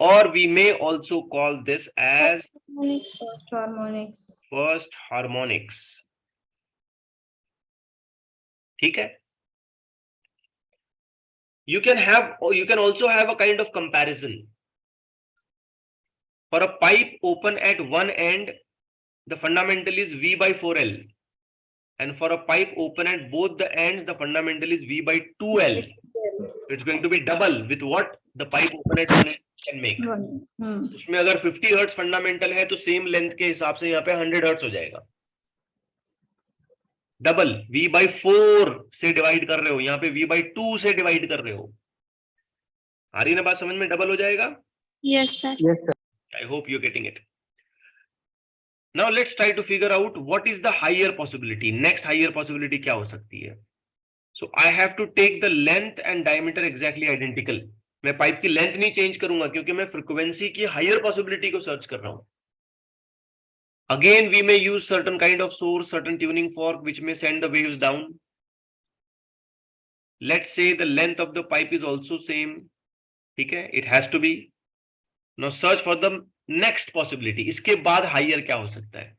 और we may also call this as first harmonics. ठीक है? you can also have a kind of comparison. For a pipe open at one end, the fundamental is v by 4L, and for a pipe open at both the ends, the fundamental is v by 2L. It's going to be double with what the pipe open at one end can make. उसमें अगर 50 hertz fundamental है तो same length के हिसाब से यहाँ पे 100 hertz हो जाएगा। डबल v by 4 से डिवाइड कर रहे हो, यहाँ पे v by 2 से डिवाइड कर रहे हो। आ रही ना बात समझ में? डबल हो जाएगा। Yes, sir. Yes sir. I hope you're getting it. Now let's try to figure out what is the higher possibility. Next higher possibility क्या हो सकती है? So I have to take the length and diameter exactly identical. मैं pipe की length नहीं change करूंगा क्योंकि मैं फ्रीक्वेंसी की हायर पॉसिबिलिटी को सर्च कर रहा हूं. Again, we may use certain kind of source, certain tuning fork which may send the waves down. Let's say the length of the pipe is also same. ठीक है, it has to be. Now search for the next possibility. इसके बाद higher क्या हो सकता है?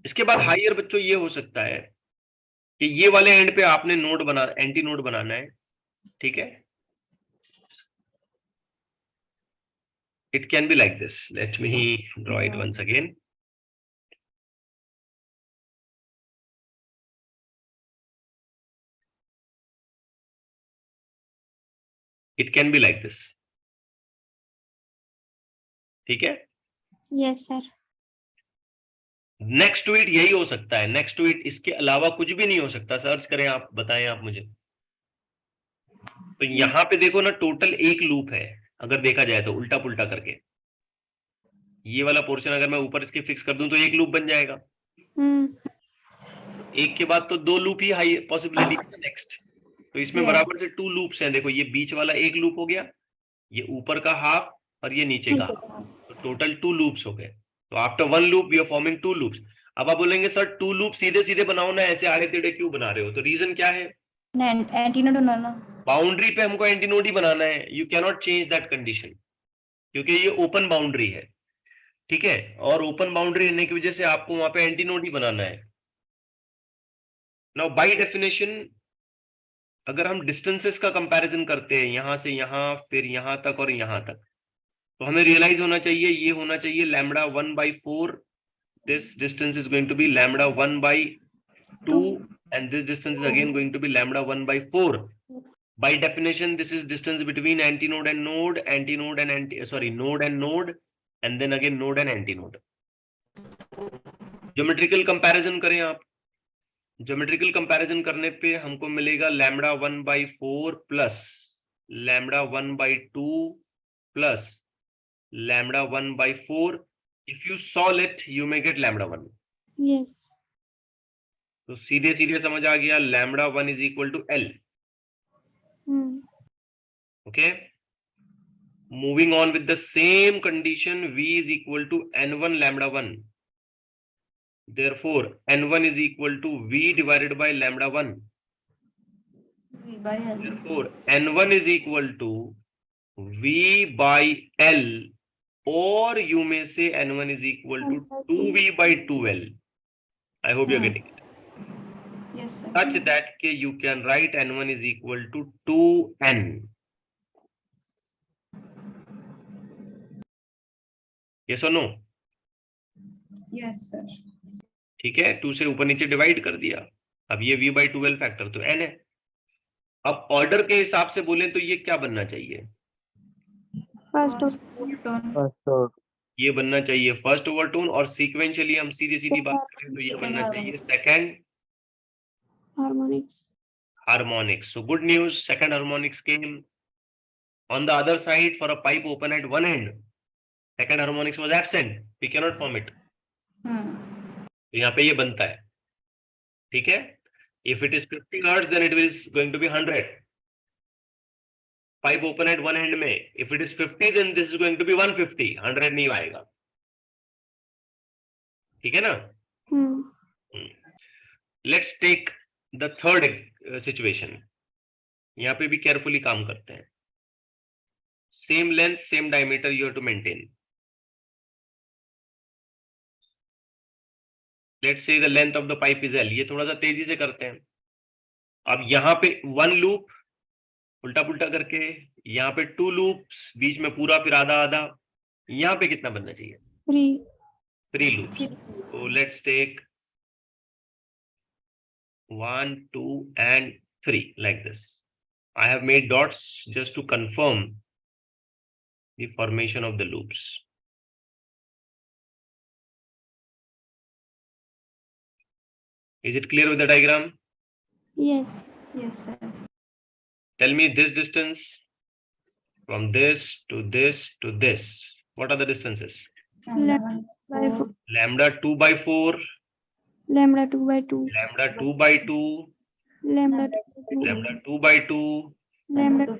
इसके बाद higher बच्चों ये हो सकता है कि ये वाले एंड पे आपने नोड बना, एंटी नोड बनाना है. ठीक है, it can be like this. Let me draw it once again. It can be like this. ठीक है, Yes, sir. Next to it यही हो सकता है. नेक्स्ट टू इट इसके अलावा कुछ भी नहीं हो सकता. सर्च करें आप, बताएं आप मुझे. तो यहां पे देखो ना, टोटल एक लूप है अगर देखा जाए तो, उल्टा पुल्टा करके. ये वाला पोर्शन अगर मैं ऊपर इसके फिक्स कर दूं तो एक लूप बन जाएगा. एक के बाद तो दो लूप ही हाई पॉसिबिलिटी है नेक्स्ट. तो इसमें Yes. बराबर से टू लूप्स हैं. देखो ये बीच वाला एक लूप हो गया, ये ऊपर का हाफ और ये नीचे का हाफ. तो टोटल टू लूप्स हो गए. तो after one loop we are forming two loops. अब आप बोलेंगे सर टू लूप सीधे सीधे बनाओ ना, ऐसे आड़े टेढ़े क्यों बना रहे हो? तो रीजन क्या है? एंटीनोड बनाना. बाउंड्री पे हमको एंटीनोड ही बनाना है. You can not change that condition क्योंकि ये ओपन बाउंड्री है. ठीक है, और ओपन बाउंड्री रहने की वजह से आपको वहां पे एंटीनोड ही बनाना है. नाउ बाय डेफिनेशन अगर हम डिस्टेंसेस का कंपैरिजन करते हैं, यहां से यहां, फिर यहां तक और यहां तक, तो हमें रियलाइज होना चाहिए, ये होना चाहिए lambda 1/4. this distance is going to be lambda 1/2 and this distance is again going to be lambda 1/4. By definition this is distance between antinode and node, antinode and node and node, and then again node and antinode. Geometrical comparison करें आप. Geometrical comparison करने पे हमको मिलेगा lambda 1/4 plus lambda 1/2 plus lambda 1/4. If you solve it, you may get lambda 1. Yes. तो सीधे सीधे समझ आ गया, lambda 1 is equal to L. Okay. Moving on with the same condition, V is equal to N1 lambda 1. Therefore, N1 is equal to V divided by lambda 1. Therefore, N1 is equal to V by L. Or you may say N1 is equal to 2V by 2L. I hope you're getting it. Yes, sir. Such that you can write N1 is equal to 2N. Yes or no? Yes, sir. ठीक है, 2 से ऊपर नीचे divide कर दिया. अब ये V by 2L factor तो N है. अब ऑर्डर के हिसाब से बोले तो ये क्या बनना चाहिए? ये बनना चाहिए फर्स्ट ओवरटोन. और सीक्वेंशियली हम सीधी सीधी बात करें तो ये बनना चाहिए second harmonics. So good news, second harmonics came. On the other side, for a pipe open at one end, second harmonics was absent. We cannot form it. तो यहाँ पे ये बनता है. ठीक है, if it is 50 hertz then it is going to be 100. Pipe open at one end में if it is 50 then this is going to be 150. 100 नहीं आएगा. ठीक है ना? Let's take the third situation. यहाँ पे भी carefully काम करते हैं. Same length, same diameter you have to maintain. Let's say the length of the pipe is L. ये थोड़ा सा तेजी से करते हैं. अब यहाँ पे one loop उल्टा पुल्टा करके, यहाँ पे 2 loops, बीच में पूरा फिर आधा आधा. यहाँ पे कितना बनना चाहिए? 3 loops. So let's take 1, 2 and 3 like this. I have made dots just to confirm the formation of the loops. Is it clear with the diagram? Yes. Yes, sir. Tell me this distance from this to this to this. What are the distances? Lambda 2/4, Lambda 2/2. lambda 2/2, Lambda lambda 2/2, lambda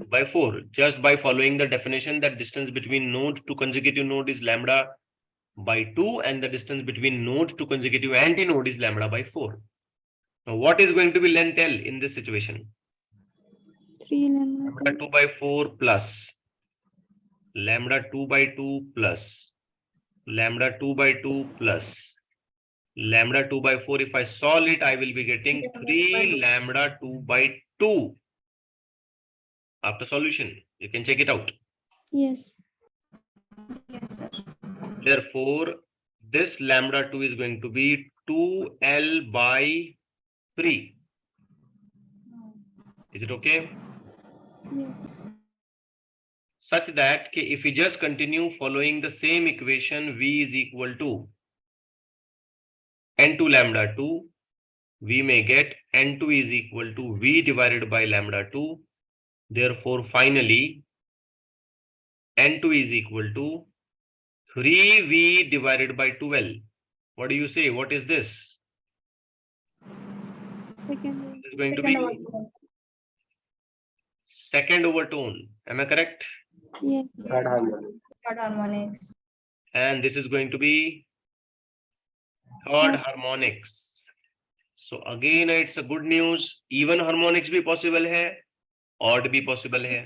by 4, just by following the definition that distance between node to consecutive node is lambda by 2 and the distance between node to consecutive antinode is lambda by 4. Now what is going to be length L in this situation? 3 Lambda lambda 2 by 4 plus lambda 2 by 2 plus lambda 2 by 2 plus lambda 2 by 4. If I solve it, I will be getting 3 lambda 2 by 2. After solution, you can check it out. Yes. Yes, sir. Therefore, this lambda 2 is going to be 2L by 3. Is it okay? Yes. Such that if we just continue following the same equation, V is equal to N2 lambda 2, we may get N2 is equal to V divided by lambda 2. Therefore, finally, N2 is equal to 3V divided by 12. What do you say? What is this? Second. This is going to be second overtone. Am I correct? Yes. Third harmonics. And this is going to be third harmonics. So again, it's a good news. Even harmonics भी possible है, odd भी possible है,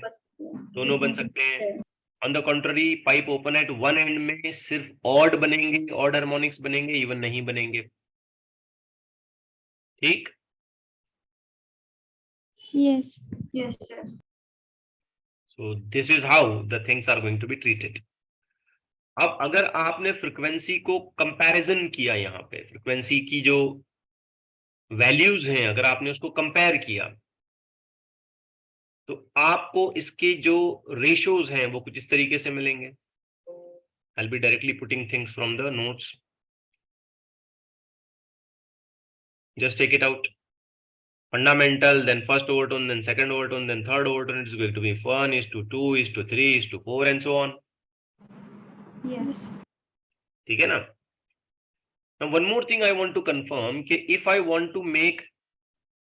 दोनों बन सकते हैं. On the contrary, pipe open at one end में सिर्फ odd बनेंगे, odd harmonics बनेंगे, even नहीं बनेंगे. ठीक? Yes. Yes, sir. So this is how the things are going to be treated. अब अगर आपने फ्रीक्वेंसी को कंपैरिजन किया, यहाँ पे फ्रीक्वेंसी की जो वैल्यूज हैं, अगर आपने उसको कंपेयर किया, तो आपको इसके जो रेशियोज हैं वो कुछ इस तरीके से मिलेंगे. I'll be directly putting things from the notes. Just take it out. Fundamental, then first overtone, then second overtone, then third overtone. It's going to be 1:2:3:3:4 and so on. Yes. ठीक है ना? Now one more thing I want to confirm कि if I want to make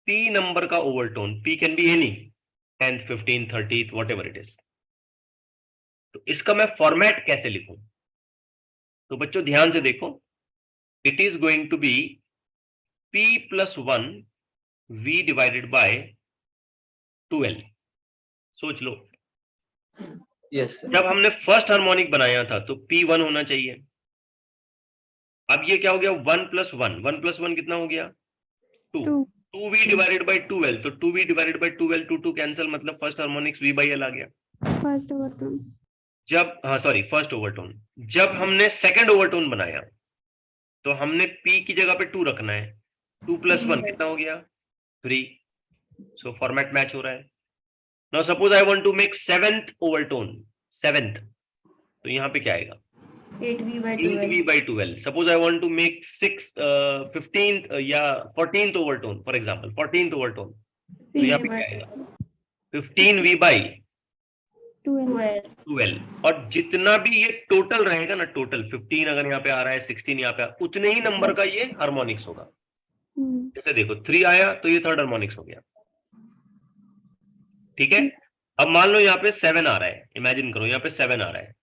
P number का overtone, P can be any 10th, 15th, 30th, whatever it is. तो इसका मैं format कैसे लिखूं? तो बच्चों ध्यान से देखो. It is going to be P plus 1 V divided by 2L. सोच लो. Yes, sir. जब हमने फर्स्ट हार्मोनिक बनाया था तो P1 होना चाहिए. अब ये क्या हो गया? 1 plus 1. 1 plus 1 कितना हो गया? 2. 2V divided by 2L. तो 2V divided by 2L, 2 cancel, मतलब first harmonics V by L आ गया. First overtone. जब फर्स्ट ओवरटोन. जब हमने सेकंड ओवरटोन बनाया तो हमने P की जगह पे 2 रखना है. 2 plus 1 कितना हो गया? 3. सो फॉर्मेट मैच हो रहा है. Now suppose I want to make seventh overtone. Seventh, तो यहाँ पे क्या आएगा? 8V by 12. 8V by 12. Suppose I want to make 15th या 14th overtone, for example, 14th overtone. तो यहाँ पे क्या आएगा? 15V by 12. और जितना भी ये टोटल रहेगा ना, टोटल 15 अगर यहाँ पे आ रहा है, 16 यहाँ पे आ, उतने ही नंबर का ये हार्मोनिक्स होगा. जैसे देखो 3 आया तो ये थर्ड हार्मोनिक्स हो गया. ठीक है. अब मान लो यहाँ पे 7 आ रहा है. इमेजिन करो यहाँ पे 7 आ रहा है,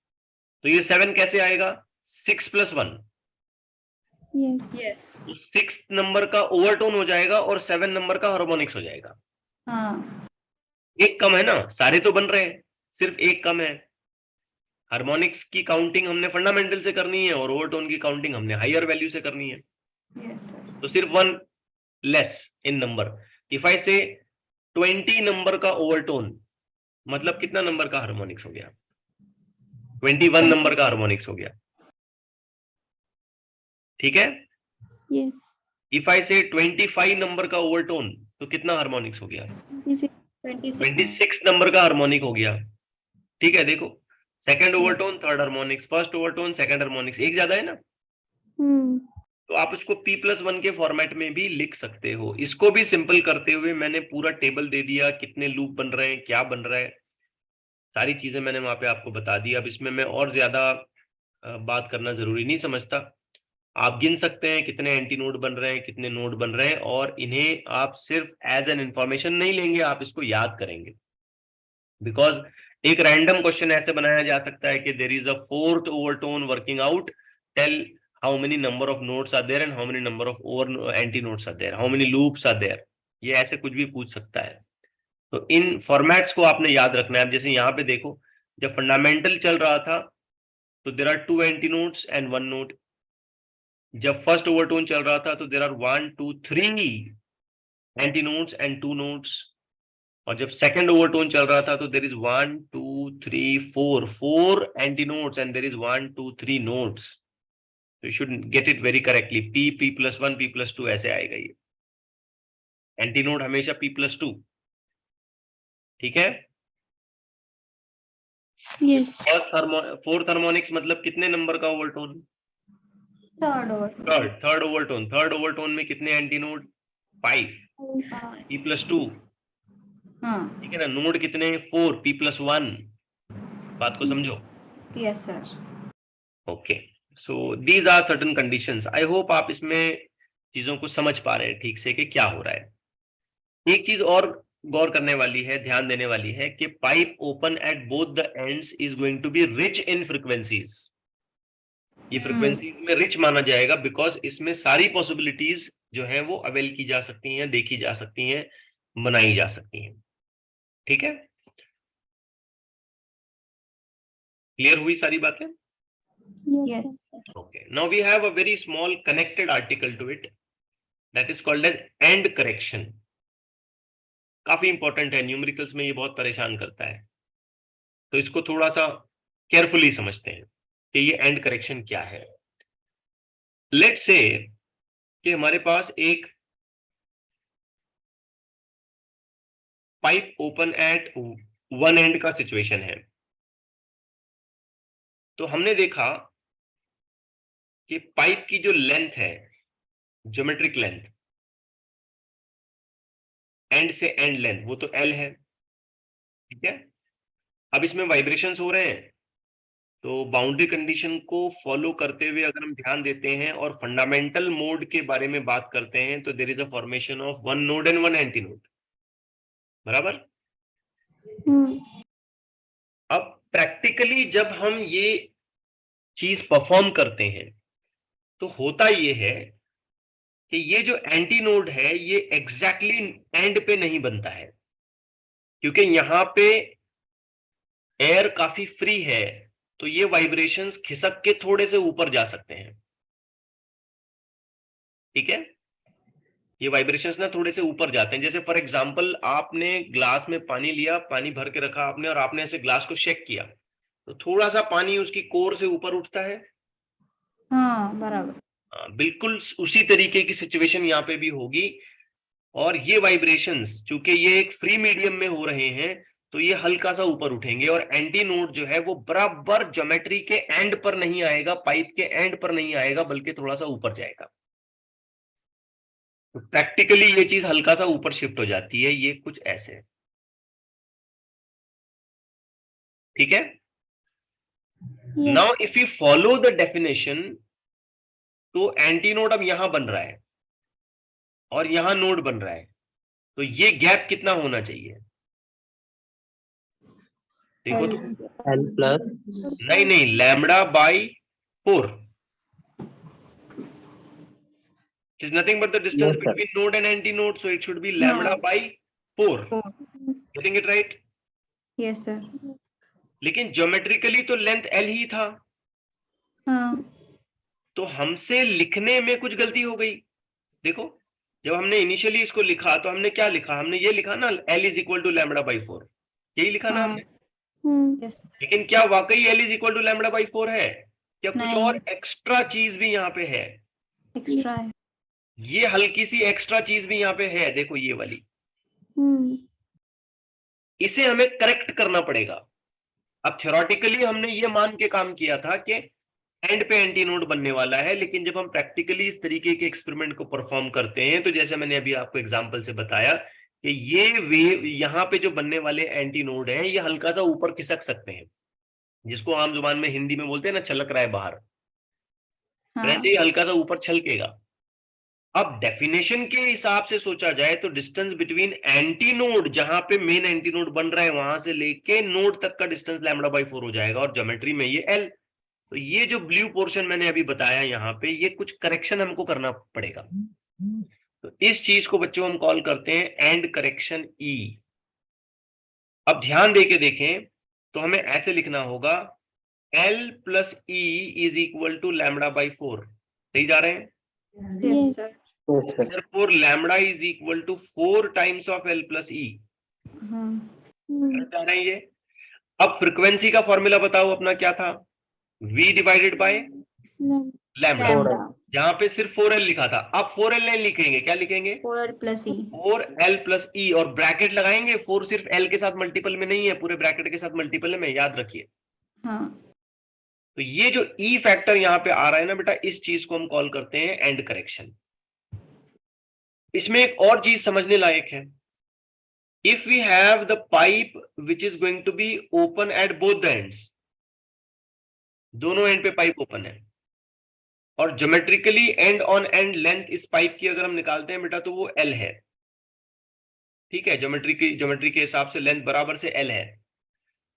तो ये 7 कैसे आएगा? 6 plus 1. Yes. 6 नंबर का ओवरटोन हो जाएगा और 7 नंबर का हार्मोनिक्स हो जाएगा. हाँ. एक कम है ना, सारे तो बन रहे हैं, सिर्फ एक कम है. हार्मोनिक्स की काउंटिंग हमने फंडामेंटल से करनी है और ओवरटोन की काउंटिंग हमने हायर वैल्यू से करनी है. Yes, sir. तो सिर्फ 1 less in number. If I से 20 नंबर का ओवरटोन, मतलब कितना नंबर का हार्मोनिक्स हो गया? 21 नंबर का हार्मोनिक्स हो गया. ठीक है. Yes. इफ आई से 25 नंबर का ओवरटोन, तो कितना हार्मोनिक्स हो गया? 26 नंबर का हार्मोनिक हो गया. ठीक है. देखो, second overtone, third harmonics, first overtone, second harmonics, एक ज्यादा है ना. तो आप इसको P+1 के फॉर्मेट में भी लिख सकते हो. इसको भी सिंपल करते हुए मैंने पूरा टेबल दे दिया, कितने लूप बन रहे हैं, क्या बन रहा है, सारी चीजें मैंने वहां पे आपको बता दी. अब इसमें मैं और ज्यादा बात करना जरूरी नहीं समझता. आप गिन सकते हैं कितने एंटी नोड बन रहे हैं, कितने नोड बन रहे हैं, और इन्हें आप सिर्फ एज एन इंफॉर्मेशन नहीं लेंगे, आप इसको याद करेंगे। बिकॉज एक रैंडम क्वेश्चन ऐसे बनाया जा सकता है कि there is a fourth overtone working out, tell how many number of nodes are there and how many number of over antinodes are there, how many loops are there, ये ऐसे कुछ भी पूछ सकता है। तो इन फॉर्मेट्स को आपने याद रखना है। जैसे यहाँ पे देखो, जब फंडामेंटल चल रहा था तो there are 2 anti nodes and 1 node. जब फर्स्ट ओवरटोन चल रहा था तो there are 1 2 3 anti nodes and 2 nodes. और जब सेकंड ओवरटोन चल रहा था तो there is 1 2 3 4 anti nodes and there is 1 2 3 nodes. तो you should get it very correctly, p+1 p+2 ऐसे आएगा ये। एंटी नोड हमेशा p+2, ठीक है। Yes. फोर्थ हार्मोनिक्स मतलब कितने नंबर का overtone? Third over. Third overtone. Third overtone में कितने एंटी नोड? 5, p+2, हाँ, ठीक है ना। नोड कितने? 4, p+1। बात को समझो। Yes sir. Okay, so these are certain conditions. I hope आप इसमें चीजों को समझ पा रहे हैं ठीक से कि क्या हो रहा है। एक चीज और गौर करने वाली है, ध्यान देने वाली है कि pipe open at both the ends is going to be rich in frequencies. ये फ्रीक्वेंसीज में रिच माना जाएगा बिकॉज इसमें सारी पॉसिबिलिटीज जो है वो अवेल की जा सकती हैं, देखी जा सकती हैं, बनाई जा सकती हैं, ठीक है। क्लियर हुई सारी बातें? Yes. Yes sir. Okay, now we have a very small connected article to it that is called as end correction. काफी इंपॉर्टेंट है, न्यूमेरिकल्स में ये बहुत परेशान करता है, तो इसको थोड़ा सा केयरफुली समझते हैं कि ये एंड करेक्शन क्या है। लेट्स से कि हमारे पास एक pipe open at one and का सिचुएशन है। तो हमने देखा कि पाइप की जो लेंथ है, ज्योमेट्रिक लेंथ, एंड से एंड लेंथ, वो तो L है, ठीक है। अब इसमें वाइब्रेशंस हो रहे हैं, तो बाउंड्री कंडीशन को फॉलो करते हुए अगर हम ध्यान देते हैं और फंडामेंटल मोड के बारे में बात करते हैं तो there is a formation of 1 node and 1 antinode, बराबर। अब प्रैक्टिकली जब हम ये चीज परफॉर्म करते हैं तो होता ये है कि ये जो एंटी नोड है ये एग्जैक्टली एंड पे नहीं बनता है, क्योंकि यहां पे एयर काफी फ्री है, तो ये वाइब्रेशंस खिसक के थोड़े से ऊपर जा सकते हैं, ठीक है। ये वाइब्रेशंस ना थोड़े से ऊपर जाते हैं। जैसे फॉर एग्जांपल आपने ग्लास में पानी लिया, पानी भर के रखा आपने, और आपने ऐसे ग्लास को शेक किया तो थोड़ा सा पानी उसकी कोर से ऊपर उठता है। हाँ, बराबर। बिल्कुल उसी तरीके की सिचुएशन यहाँ पे भी होगी। और ये वाइब्रेशंस चूंकि ये एक फ्री मीडियम में हो रहे हैं तो ये हल्का सा ऊपर उठेंगे, और एंटी नोड जो है वो बराबर ज्योमेट्री के एंड पर नहीं आएगा, पाइप के एंड पर नहीं आएगा, बल्कि थोड़ा सा ऊपर जाएगा। तो प्रैक्टिकली ये चीज हल्का सा ऊपर शिफ्ट हो जाती है, ये कुछ ऐसे, ठीक है। Yes. Now if you follow the definition तो एंटी नोड अब यहां बन रहा है और यहां नोड बन रहा है, तो ये गैप कितना होना चाहिए? देखो तो, L plus नहीं, λ/4 is nothing but the distance Yes, sir. between node and anti-node, so it should be λ/4. Getting it right? Yes sir. लेकिन ज्योमेट्रिकली तो लेंथ L ही था, हाँ, तो हमसे लिखने में कुछ गलती हो गई। देखो, जब हमने इनिशियली इसको लिखा तो हमने क्या लिखा? हमने ये लिखा ना L इज इक्वल टू λ/4, यही लिखा ना हमने। यस। लेकिन क्या वाकई L इज इक्वल टू λ/4 है? क्या कुछ नहीं। और एक्स्ट्रा चीज भी यहाँ पे है? एक्स्ट्रा है। ये हल्की सी एक्स्ट्रा चीज भी यहाँ पे है, देखो ये वाली, इसे हमें करेक्ट करना पड़ेगा। अब थ्योरेटिकली हमने ये मान के काम किया था कि एंड पे एंटी नोड बनने वाला है, लेकिन जब हम प्रैक्टिकली इस तरीके के एक्सपेरिमेंट को परफॉर्म करते हैं तो जैसे मैंने अभी आपको एग्जांपल से बताया कि ये वेव यहाँ पे जो बनने वाले एंटी नोड हैं ये हल्का सा ऊपर खिसक सकते हैं, जिसको आम जुबान में हिंदी में बोलते हैं ना, छलक रहा है बाहर। हाँ वैसे ही हल्का सा ऊपर छलकेगा। अब डेफिनेशन के हिसाब से सोचा जाए तो डिस्टेंस बिटवीन एंटी नोड, जहां पे मेन एंटी नोड बन रहा है, वहां से लेके नोड तक का डिस्टेंस λ/4 हो जाएगा, और ज्योमेट्री में ये L। तो ये जो ब्लू पोर्शन मैंने अभी बताया यहाँ पे, ये कुछ करेक्शन हमको करना पड़ेगा। तो इस चीज को बच्चों हम कॉल करते हैं एंड करेक्शन E। अब ध्यान देके देखें तो हमें ऐसे लिखना होगा L + E is equal to λ/4। सही जा रहे हैं? Yes sir Yes, sir. Therefore λ is equal to 4 times of L plus E। हाँ जा रहे हैं ये। अब फ्रीक्वेंसी का फॉर्मूला बताओ अपना क्या था? V divided by lambda, lambda जहां पे सिर्फ 4L लिखा था। अब 4L नहीं लिखेंगे, क्या लिखेंगे? 4L + E 4L + E, और ब्रैकेट लगाएंगे। 4 सिर्फ L के साथ मल्टीपल में नहीं है, पूरे ब्रैकेट के साथ मल्टीपल में, याद रखिए। हाँ तो ये जो E फैक्टर यहाँ पे आ रहा है ना बेटा, इस चीज को हम कॉल करते हैं एंड करेक्शन। इसमें एक और चीज समझने लायक है। If we have the pipe which is going to be open at both the ends, दोनों एंड पे पाइप ओपन है, और geometrically and on and length इस पाइप की अगर हम निकालते हैं बेटा तो वो L है। ठीक है, ज्योमेट्री के हिसाब से लेंथ बराबर से L है।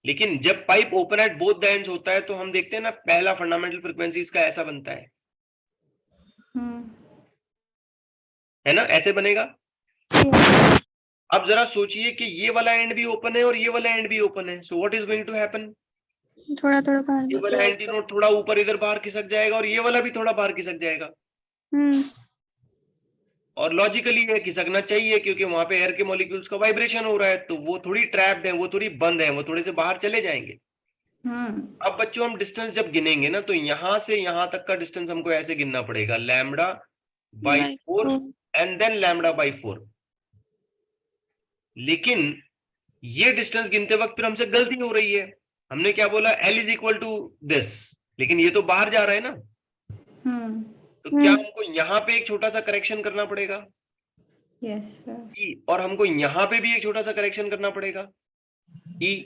लेकिन जब pipe open at both the ends होता है तो हम देखते हैं ना, पहला फंडामेंटल फ्रीक्वेंसी इसका ऐसा बनता है ना, ऐसे बनेगा। अब जरा सोचिए कि ये वाला एंड भी ओपन है और ये वाला एंड भी ओपन है, so what is going to happen? थोड़ा थोड़ा बाहर ये वाला एंटी नोड थोड़ा ऊपर इधर बाहर खिसक जाएगा, और ये वाला भी थोड़ा बाहर खिसक जाएगा। और लॉजिकली ये खिसकना चाहिए, क्योंकि वहां पे एयर के मॉलिक्यूल्स का वाइब्रेशन हो रहा है, तो वो थोड़ी ट्रैप्ड है, वो थोड़ी बंद है, वो थोड़े से बाहर चले जाएंगे। अब बच्चों हम डिस्टेंस जब गिनेंगे ना, तो यहां से यहां तक का डिस्टेंस हमको ऐसे गिनना पड़ेगा, λ/4 एंड देन λ/4। लेकिन ये डिस्टेंस गिनते वक्त फिर हमसे गलती हो रही है। हमने क्या बोला? L is equal to this, लेकिन ये तो बाहर जा रहा है ना। तो क्या हमको यहाँ पे एक छोटा सा करेक्शन करना पड़ेगा? यस सर E, और हमको यहाँ पे भी एक छोटा सा करेक्शन करना पड़ेगा, E।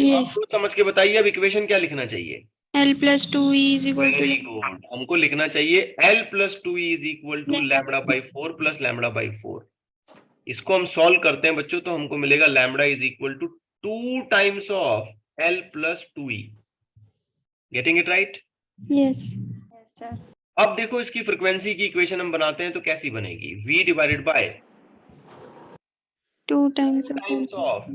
आप खुद समझ के बताइए अब इक्वेशन क्या लिखना चाहिए? L + 2E is equal to very good, हमको लिखना चाहिए L + 2E is equal to λ/4 + λ/4। इसको हम सॉल्व करते हैं बच्चों, तो हमको मिलेगा λ is equal to 2 times of L + 2E। Getting it right? yes sir अब देखो इसकी फ्रीक्वेंसी की इक्वेशन हम बनाते हैं तो कैसी बनेगी? V divided bye 2 times of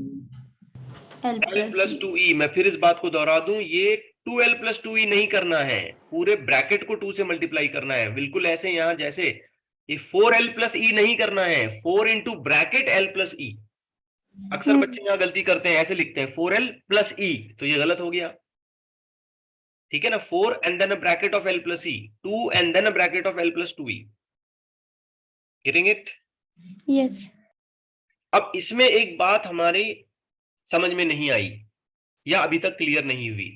L L + + 2E। मैं फिर इस बात को दोहरा दूं, ये 2L + 2E नहीं करना है, पूरे ब्रैकेट को 2 से मल्टीप्लाई करना है, बिल्कुल ऐसे यहां जैसे ये 4L + E नहीं करना है, 4 इंटू ब्रैकेट L + E। अक्सर बच्चे यहां गलती करते हैं, ऐसे लिखते हैं 4L + E, तो ये गलत हो गया। ठीक है ना, 4 and then a bracket of L + E, 2 and then a bracket of L + 2E। Getting it? yes अब इसमें एक बात हमारी समझ में नहीं आई, या अभी तक क्लियर नहीं हुई,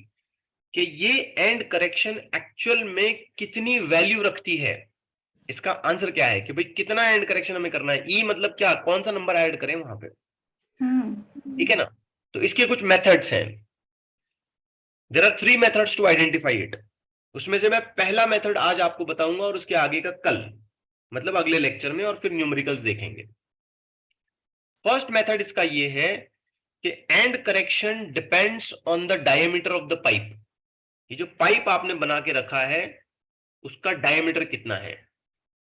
कि ये एंड करेक्शन एक्चुअल में कितनी वैल्यू रखती है। इसका आंसर क्या है कि भाई कितना एंड करेक्शन हमें करना है? ई मतलब क्या, कौन सा नंबर ऐड करें वहां पे। ठीक है ना, तो इसके कुछ मेथड्स हैं। There are 3 methods to identify it. उसमें से मैं पहला मेथड आज आपको बताऊंगा, और उसके आगे का कल, मतलब अगले लेक्चर में, और फिर न्यूमेरिकल्स देखेंगे। फर्स्ट मेथड इसका ये है कि and correction depends on the diameter of the pipe. ये जो पाइप आपने बना के रखा है उसका डायमीटर कितना है।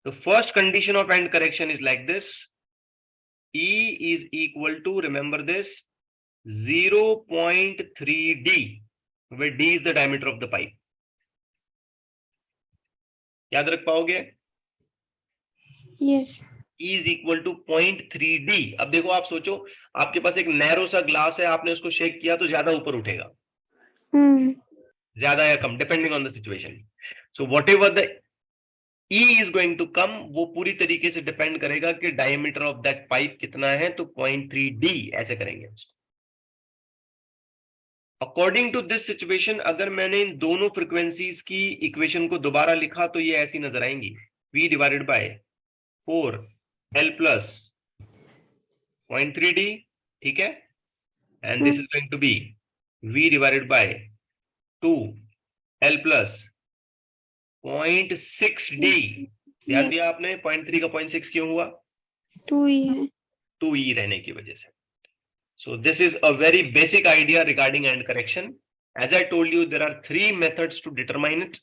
तो first condition of and correction is like this, E is equal to, remember this, 0.3D, where D is the diameter of the pipe। याद रख पाओगे? yes E is equal to 0.3D। अब देखो, आप सोचो आपके पास एक नैरो सा ग्लास है, आपने उसको शेक किया तो ज्यादा ऊपर उठेगा, ज्यादा या कम, depending on the situation. So what ever E is going to come, वो पूरी तरीके से डिपेंड करेगा कि डायमीटर ऑफ दैट पाइप कितना है, तो 0.3D ऐसे करेंगे उसको। अकॉर्डिंग टू दिस सिचुएशन, अगर मैंने इन दोनों फ्रीक्वेंसीज की इक्वेशन को दोबारा लिखा तो ये ऐसी नजर आएंगी, V divided bye 4L + 0.3D। ठीक है, and this is going to be V divided by 2L + 0.6d। ध्यान दिया आपने, 0.3 का 0.6 क्यों हुआ? 2e है। 2e रहने की वजह से। So this is a very basic idea regarding end correction. As I told you, there are 3 methods to determine it.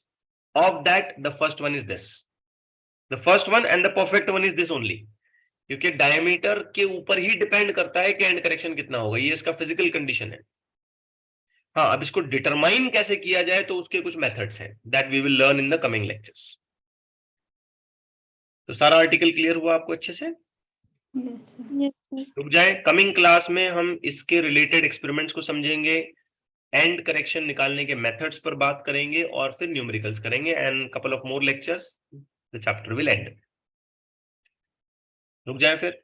Of that, the first one is this. The first one and the perfect one is this only. क्योंकि diameter के ऊपर ही depend करता है कि and correction कितना होगा, ये इसका फिजिकल कंडीशन है। हाँ, अब इसको डिटरमाइन कैसे किया जाए तो उसके कुछ मेथड्स हैं, that we will learn in the coming lectures. तो सारा आर्टिकल क्लियर हुआ आपको अच्छे से? Yes, sir. Yes, sir. रुक जाए, कमिंग क्लास में हम इसके रिलेटेड एक्सपेरिमेंट्स को समझेंगे, एंड करेक्शन निकालने के मेथड्स पर बात करेंगे और फिर न्यूमेरिकल्स करेंगे and couple of more lectures, the chapter will and. रुक जाए फिर।